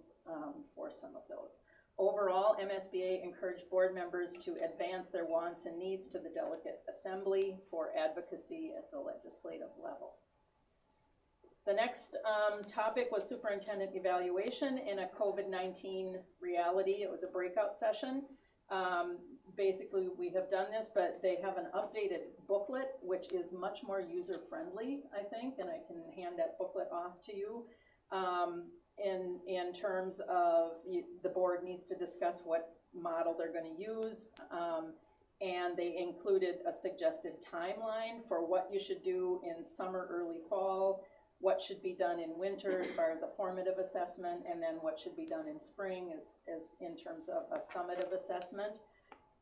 for some of those. Overall, MSBA encouraged board members to advance their wants and needs to the delegate assembly for advocacy at the legislative level. The next topic was superintendent evaluation in a COVID-19 reality. It was a breakout session. Basically, we have done this, but they have an updated booklet, which is much more user-friendly, I think, and I can hand that booklet off to you. In terms of the board needs to discuss what model they're going to use, and they included a suggested timeline for what you should do in summer, early fall, what should be done in winter as far as a formative assessment, and then what should be done in spring as in terms of a summative assessment.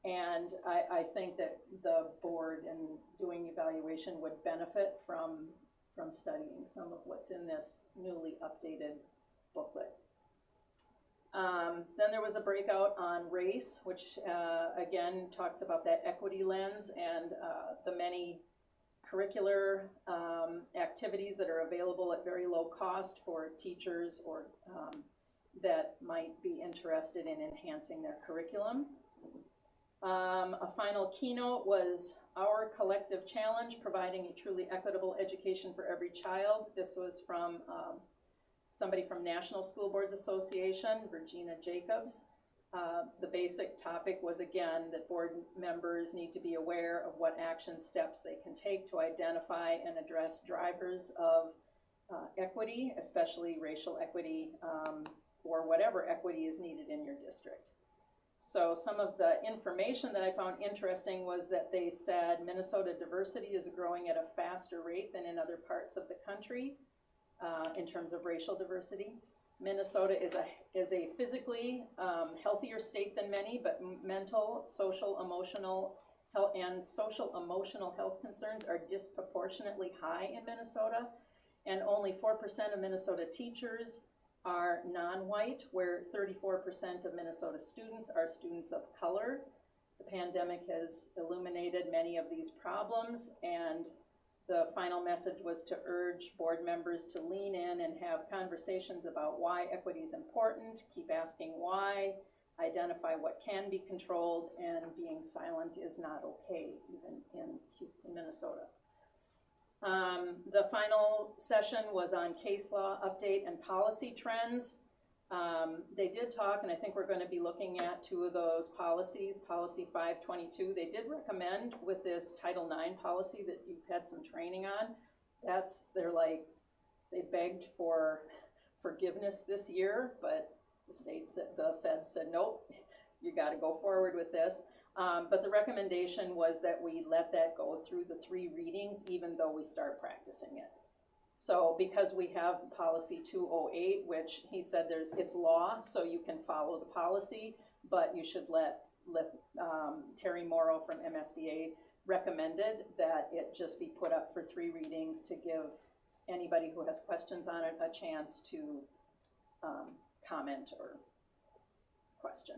And I think that the board in doing evaluation would benefit from studying some of what's in this newly updated booklet. Then there was a breakout on race, which again talks about that equity lens and the many curricular activities that are available at very low cost for teachers or that might be interested in enhancing their curriculum. A final keynote was Our Collective Challenge, Providing a Truly Equitable Education for Every Child. This was from somebody from National School Boards Association, Virginia Jacobs. The basic topic was, again, that board members need to be aware of what action steps they can take to identify and address drivers of equity, especially racial equity, or whatever equity is needed in your district. So some of the information that I found interesting was that they said Minnesota diversity is growing at a faster rate than in other parts of the country in terms of racial diversity. Minnesota is a physically healthier state than many, but mental, social, emotional health and social emotional health concerns are disproportionately high in Minnesota. And only 4% of Minnesota teachers are non-white, where 34% of Minnesota students are students of color. The pandemic has illuminated many of these problems, and the final message was to urge board members to lean in and have conversations about why equity is important, keep asking why, identify what can be controlled, and being silent is not okay, even in Houston, Minnesota. The final session was on case law update and policy trends. They did talk, and I think we're going to be looking at two of those policies, Policy 522. They did recommend with this Title IX policy that you've had some training on. They begged for forgiveness this year, but the Fed said, nope, you got to go forward with this. But the recommendation was that we let that go through the 3 readings, even though we start practicing it. So because we have Policy 208, which he said it's law, so you can follow the policy, but you should let Terry Morrow from MSBA recommended that it just be put up for 3 readings to give anybody who has questions on it a chance to comment or question.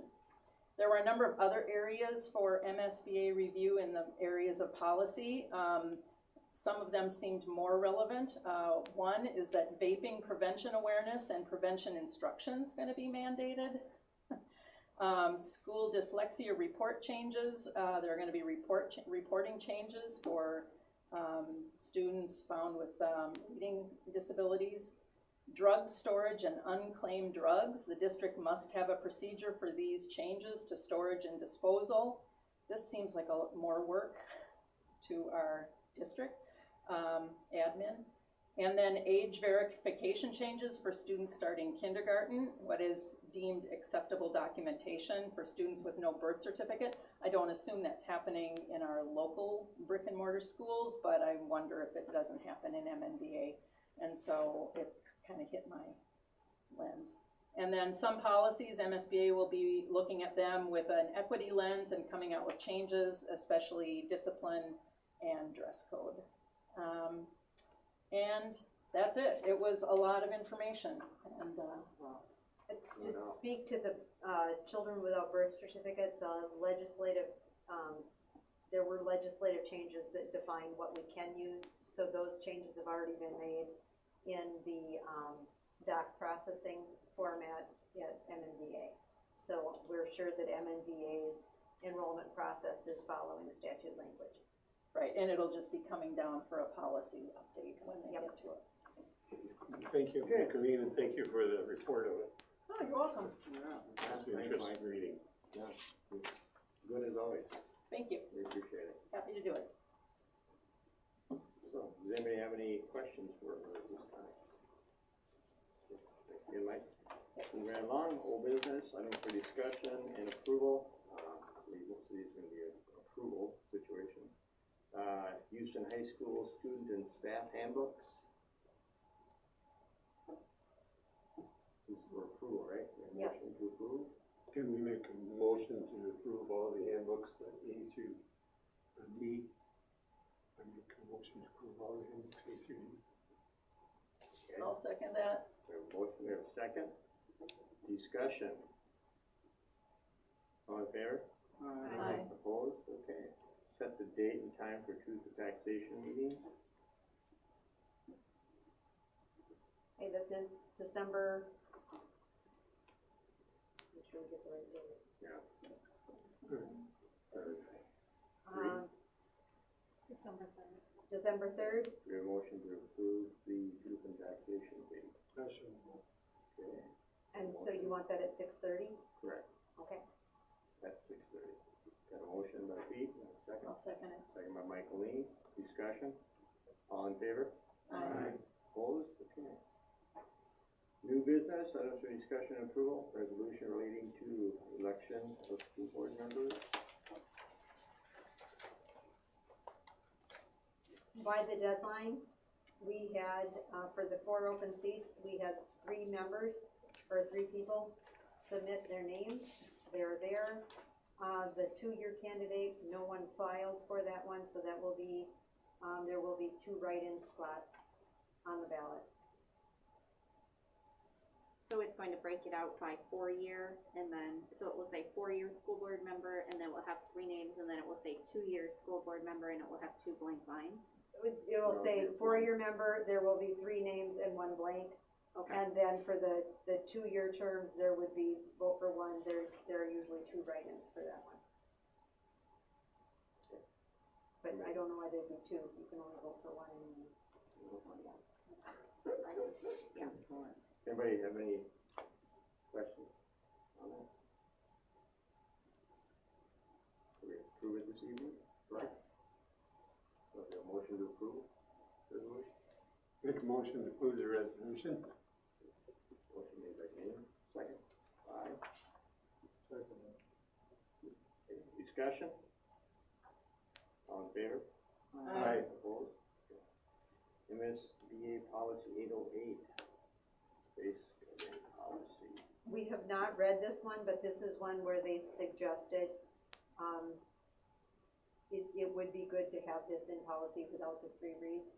There were a number of other areas for MSBA review in the areas of policy. Some of them seemed more relevant. One is that vaping prevention awareness and prevention instruction is going to be mandated. School dyslexia report changes. There are going to be reporting changes for students found with reading disabilities. Drug storage and unclaimed drugs. The district must have a procedure for these changes to storage and disposal. This seems like more work to our district admin. And then age verification changes for students starting kindergarten. What is deemed acceptable documentation for students with no birth certificate. I don't assume that's happening in our local brick and mortar schools, but I wonder if it doesn't happen in MNVA. And so it kind of hit my lens. And then some policies, MSBA will be looking at them with an equity lens and coming out with changes, especially discipline and dress code. And that's it. It was a lot of information. And To speak to the children without birth certificate, the legislative, there were legislative changes that define what we can use. So those changes have already been made in the doc processing format at MNVA. So we're sure that MNVA's enrollment process is following statute language. right, and it'll just be coming down for a policy update when they get to it. Thank you, Colleen, and thank you for the report of it. Oh, you're welcome. Yeah, It's thanks, interesting Mike. reading. Yeah, good as always. Thank you. We appreciate it. Happy to do it. So, does anybody have any questions for her at this time? Okay, Mike. Moving right along, old business, items for discussion and approval. Most of these are going to be an approval situation. Houston High School student and staff handbooks. This is for approval, right? Yes. Motion to approve. Can we make a motion to approve all the handbooks, A through D? I make a motion to approve all the handbooks, A through D. Okay. I'll second that. We have a motion, we have a second. Discussion. All in favor? Aye. Opposed? Okay. Set the date and time for truth and taxation meeting. Okay, this is December, make sure we get the right date. Yes. December third. December third, We have a motion to approve the youth and taxation date. Discussion. Okay, and so you want that at 6:30? correct, Okay. at 6:30. Got a motion by Pete, and a second. I'll second it. Second by Michael Lee. Discussion? All in favor? Aye. Opposed? Okay. New business, items for discussion and approval, resolution relating to election of school board members. By the deadline, we had, for the 4 open seats, we had 3 members, or 3 people submit their names. They're there. The 2-year candidate, no one filed for that one, so that will be, there will be 2 write-in slots on the ballot. So it's going to break it out by 4-year, and then, so it will say 4-year school board member, and then we'll have 3 names, and then it will say 2-year school board member, and it will have 2 blank lines. It will say 4-year member, there will be 3 names and 1 blank. Okay. And then for the 2-year terms, there would be vote for 1, there are usually 2 write-ins for that one. But I don't know why there'd be 2, you can only vote for 1 and then vote for 1, yeah. Anybody have any questions on that? Can we approve it this evening? Right. So we have a motion to approve resolution. Make a motion to approve the resolution. Motion made by Dana, second. Aye. Second. Okay, discussion? All in favor? Aye. Opposed? MSBA policy 808. Base policy. We have not read this one, but this is one where they suggested, it would be good to have this in policy without the 3 reads.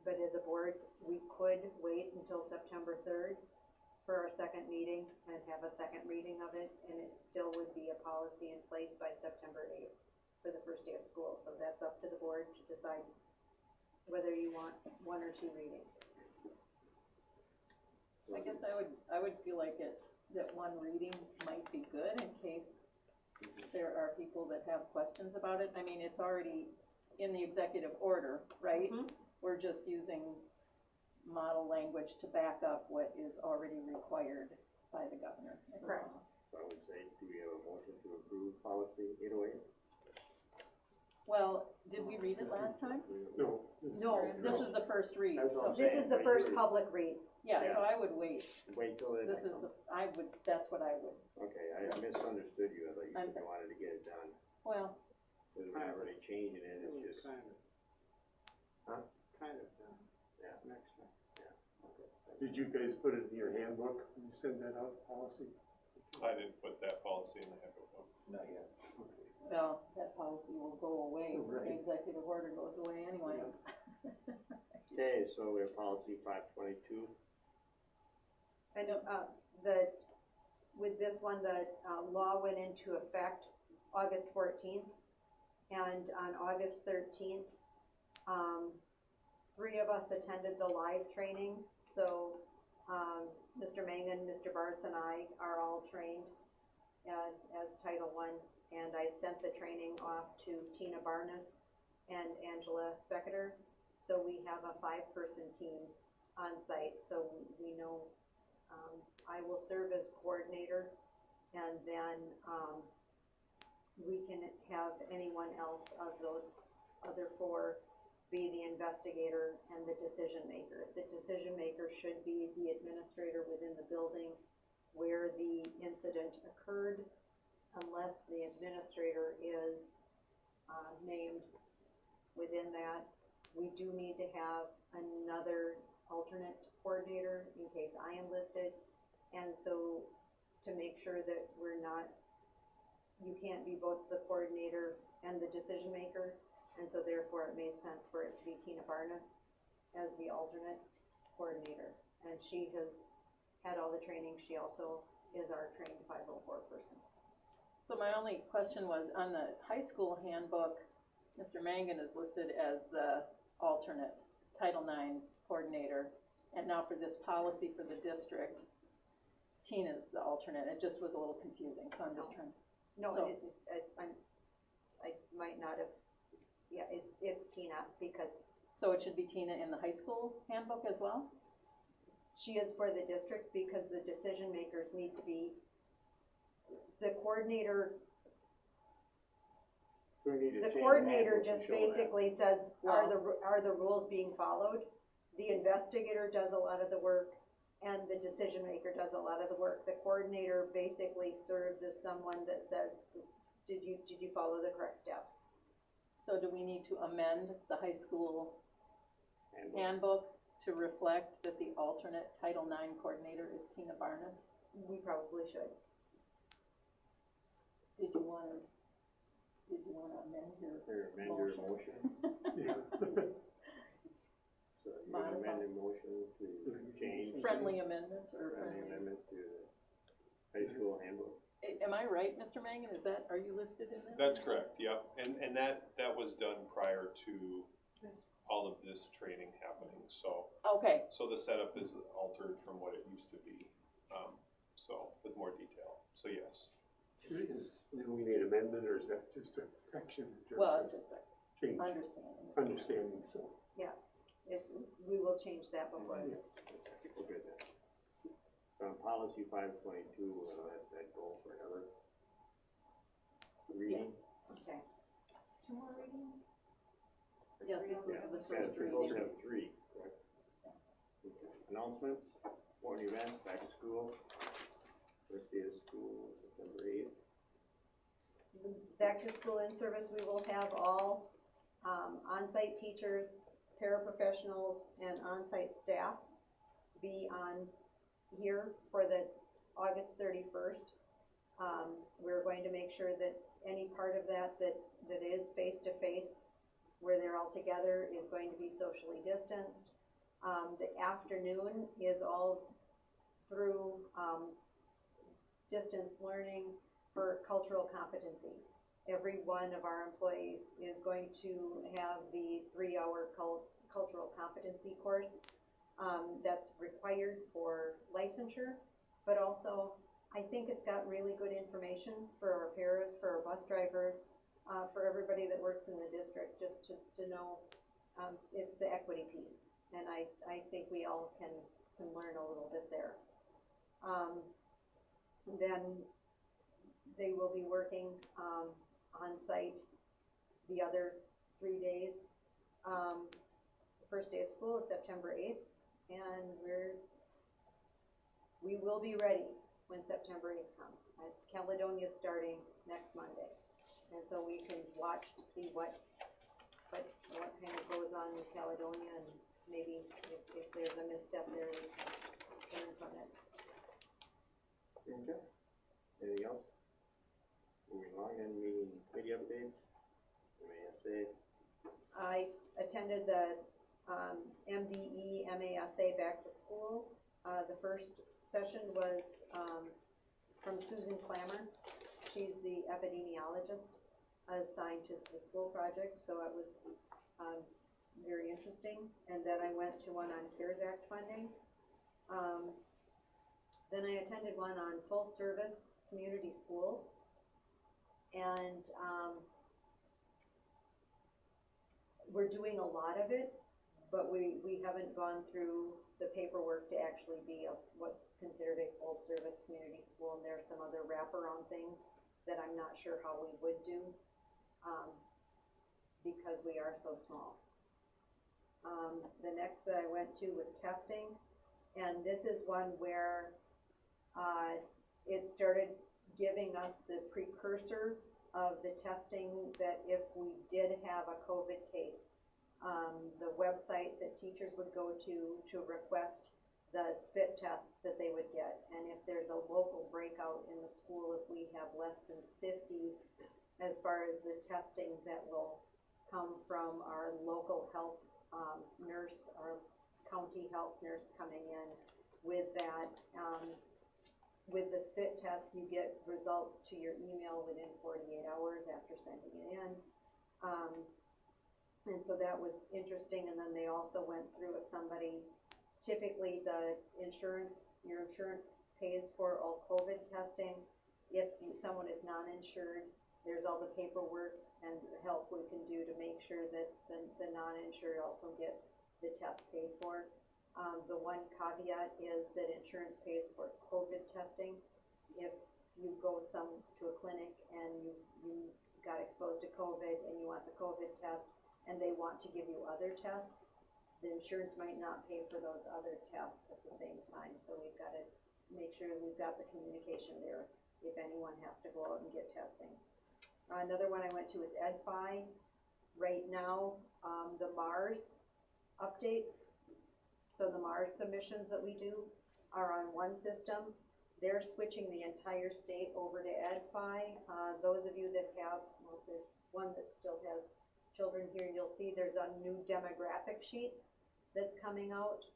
But as a board, we could wait until September 3rd for our second meeting and have a second reading of it, and it still would be a policy in place by September 8th for the first day of school. So that's up to the board to decide whether you want 1 or 2 readings. I guess I would feel like that 1 reading might be good in case there are people that have questions about it. I mean, it's already in the executive order, right? Mhm. We're just using model language to back up what is already required by the governor. Correct. So I would say, do we have a motion to approve policy 808? Well, did we read it last time? No. No, This is the first read, That's what so, I'm This saying, is the but first yours- public read. yeah, so I would wait. Wait till it. This is, that's what I would, Okay, I misunderstood you, I thought you I'm said you sorry. wanted to get it done, well, because we're not really changing it, it's just, Kind of. Huh? Kind of, yeah, next time. okay. Did you guys put it in your handbook when you send that out, policy? I didn't put that policy in the handbook. Not yet. well, that policy will go away, Right. the executive order goes away anyway. Okay, so we have policy 522, And, with this one, the, law went into effect August 14th. And on August 13th, 3 of us attended the live training. So, Mr. Mangan, Mr. Bartz, and I are all trained as Title I. And I sent the training off to Tina Barnes and Angela Specketer. So we have a 5-person team on site, so we know, I will serve as coordinator, and then, we can have anyone else of those other 4 be the investigator and the decision maker. The decision maker should be the administrator within the building where the incident occurred, unless the administrator is, named within that. We do need to have another alternate coordinator in case I am listed. And so to make sure that we're not, you can't be both the coordinator and the decision maker. And so therefore it made sense for it to be Tina Barnes as the alternate coordinator. And she has had all the training. She also is our trained 504 person. So my only question was, on the high school handbook, Mr. Mangan is listed as the alternate Title IX coordinator, and now for this policy for the district, Tina's the alternate. It just was a little confusing, so I'm just trying. No, So- I might not have, yeah, it's Tina, because So it should be Tina in the high school handbook as well? she is for the district, because the decision makers need to be, the coordinator, So we need to the change the coordinator handbook to just show that. basically says, are the rules being followed? The investigator does a lot of the work, and the decision maker does a lot of the work. The coordinator basically serves as someone that said, did you follow the correct steps? So do we need to amend the high school Handbook. handbook to reflect that the alternate Title IX coordinator is Tina Barnes? We probably should. Did you wanna amend your Or amend your motion? motion, so you can Modify. amend your motion to change. Friendly amendment or Friendly friendly? amendment to the high school handbook. Am I right, Mr. Mangan? Are you listed in there? That's correct, yep, and that was done prior to all of this training happening, so Okay, the setup is altered from what it used to be, so with more detail, so yes. Do we need amendment, or is that just a correction in well, terms it's of just change, understanding, so? We will change that before. We'll get that. On policy 522, we'll let that go for another reading. Okay. Two more readings? Yes, this was Yeah, the yeah, first we're supposed to reading. have three, correct? Okay. Announcements, morning events, back to school. First day of school, September 8th. Back to school in service, we will have all on-site teachers, paraprofessionals, and on-site staff be on here for the August 31st. We're going to make sure that any part of that is face-to-face, where they're all together, is going to be socially distanced. The afternoon is all through distance learning for cultural competency. Every one of our employees is going to have the 3-hour cultural competency course that's required for licensure, but also I think it's got really good information for our paras, for our bus drivers, for everybody that works in the district, just to know it's the equity piece. And I think we all can learn a little bit there. Then they will be working on site the other 3 days. The first day of school is September 8th, and we will be ready when September 8th comes. Caledonia is starting next Monday, and so we can watch to see what kind of goes on with Caledonia, and maybe if there's a misstep there, we can learn from it. Okay. Anything else? Moving along, any committee updates? MASA. I attended the MDE MASA Back to School. The first session was from Susan Clammer. She's the epidemiologist assigned to the school project, so it was very interesting. And then I went to one on CARES Act funding. Then I attended one on full service community schools. And we're doing a lot of it, but we haven't gone through the paperwork to actually be what's considered a full service community school. And there are some other wraparound things that I'm not sure how we would do because we are so small. The next that I went to was testing, and this is one where it started giving us the precursor of the testing that if we did have a COVID case, the website that teachers would go to request the spit test that they would get. And if there's a local breakout in the school, if we have less than 50 as far as the testing that will come from our local health nurse, our county health nurse coming in with that, with the spit test, you get results to your email within 48 hours after sending it in. And so that was interesting. And then they also went through if somebody, typically your insurance pays for all COVID testing. if someone is non-insured, there's all the paperwork and help we can do to make sure that the non-insured also get the test paid for. The one caveat is that insurance pays for COVID testing. If you go to a clinic and you got exposed to COVID and you want the COVID test and they want to give you other tests, the insurance might not pay for those other tests at the same time. So we've got to make sure we've got the communication there if anyone has to go out and get testing. Another one I went to is EdFi. Right now, the MARS update, so the MARS submissions that we do are on one system. They're switching the entire state over to EdFi. Those of you that have, well, there's one that still has children here, you'll see there's a new demographic sheet that's coming out.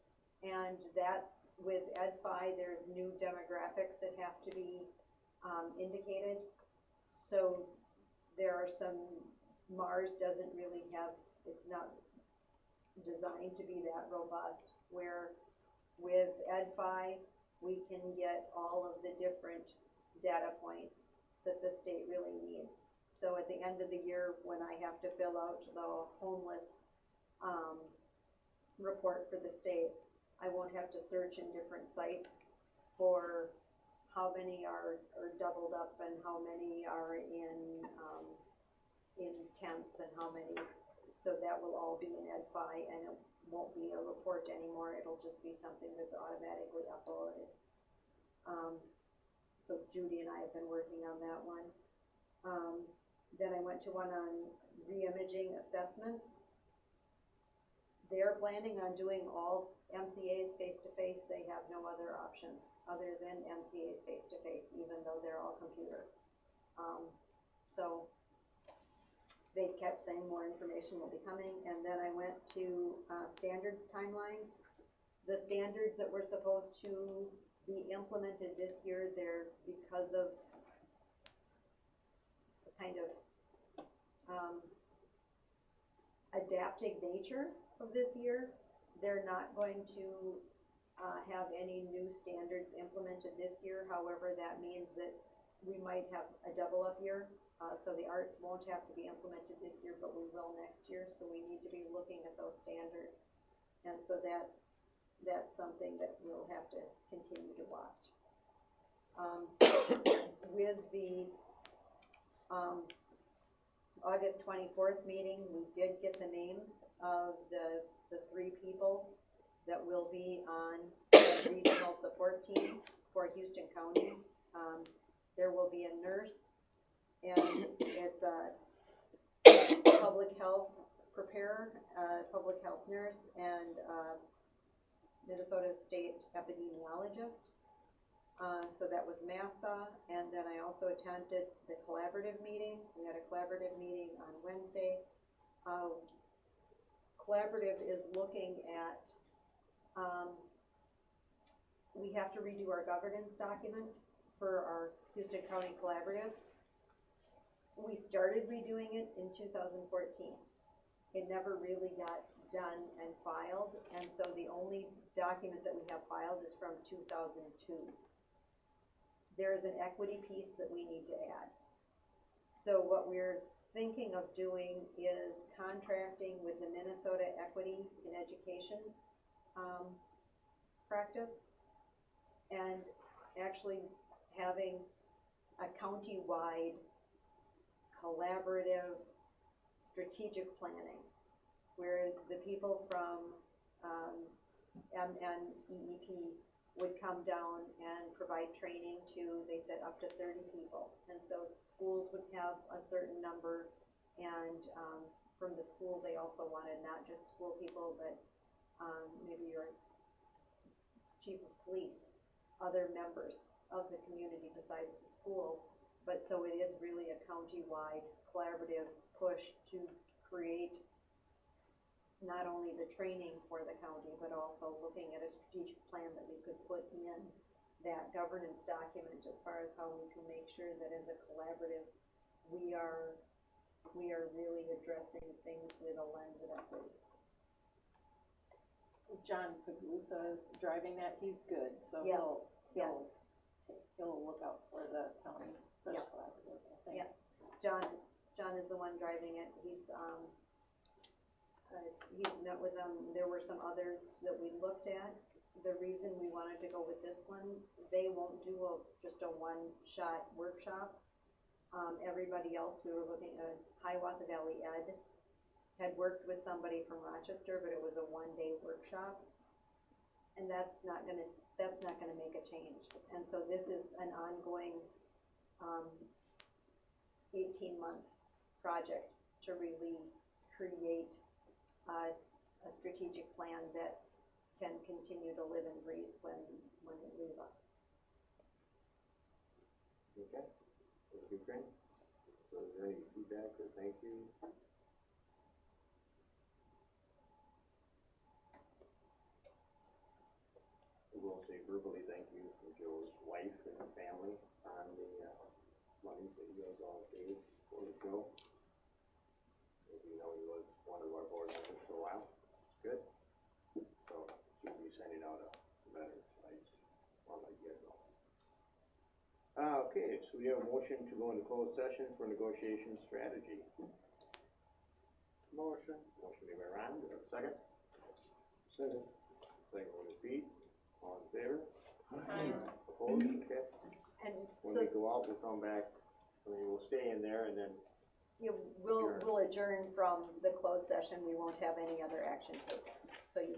And that's with EdFi, there's new demographics that have to be indicated. So there are some, MARS doesn't really have, it's not designed to be that robust, where with EdFi, we can get all of the different data points that the state really needs. So at the end of the year, when I have to fill out the homeless report for the state, I won't have to search in different sites for how many are doubled up and how many are in tents and how many. So that will all be in EdFi, and it won't be a report anymore. It'll just be something that's automatically uploaded. So Judy and I have been working on that one. Then I went to one on re-imaging assessments. They're planning on doing all MCAs face-to-face. They have no other option other than MCAs face-to-face, even though they're all computer. So they kept saying more information will be coming. And then I went to standards timelines. The standards that were supposed to be implemented this year, they're, because of the kind of adapting nature of this year, they're not going to have any new standards implemented this year. However, that means that we might have a double up year. So the arts won't have to be implemented this year, but we will next year. So we need to be looking at those standards. And so that's something that we'll have to continue to watch. With the August 24th meeting, we did get the names of the 3 people that will be on the regional support team for Houston County. There will be a nurse, and it's a public health preparer, public health nurse, and Minnesota State epidemiologist. So that was MASSA, and then I also attended the collaborative meeting. We had a collaborative meeting on Wednesday. Collaborative is looking at, we have to redo our governance document for our Houston County Collaborative. We started redoing it in 2014. It never really got done and filed, and so the only document that we have filed is from 2002. There is an equity piece that we need to add. So what we're thinking of doing is contracting with the Minnesota Equity in Education practice, and actually having a county-wide collaborative strategic planning, where the people from MNEEP would come down and provide training to, they said, up to 30 people. And so schools would have a certain number, and from the school they also wanted not just school people, but maybe your chief of police, other members of the community besides the school. But so it is really a county-wide collaborative push to create not only the training for the county, but also looking at a strategic plan that we could put in that governance document as far as how we can make sure that as a collaborative, we are really addressing things with a lens of equity. Is John Pagusa driving that? He's good, so Yes. he'll look out for the county. Yeah. Yeah. John is the one driving it, he's met with them, there were some others that we looked at. The reason we wanted to go with this one, they won't do just a one-shot workshop. Everybody else, we were looking at Hiawatha Valley Ed, had worked with somebody from Rochester, but it was a one-day workshop. And that's not gonna make a change. And so this is an ongoing, 18-month project to really create a strategic plan that can continue to live and breathe when they leave us. Okay, thank you, Corinne. So is there any feedback or thank you? We'll say verbally thank you for Joe's wife and family on the monies that you guys all gave for Joe. As you know, he was one of our board members for a while. It's good. So she'll be sending out a letter. I just want to let you guys know. Okay, so we have a motion to go into closed session for negotiation strategy. Motion made by Ron, do I have a second? Second by Pete, all in favor? Opposed, okay. And When so, we go out, we'll come back, we'll stay in there and then, we'll adjourn from the closed session, we won't have any other action taken. So you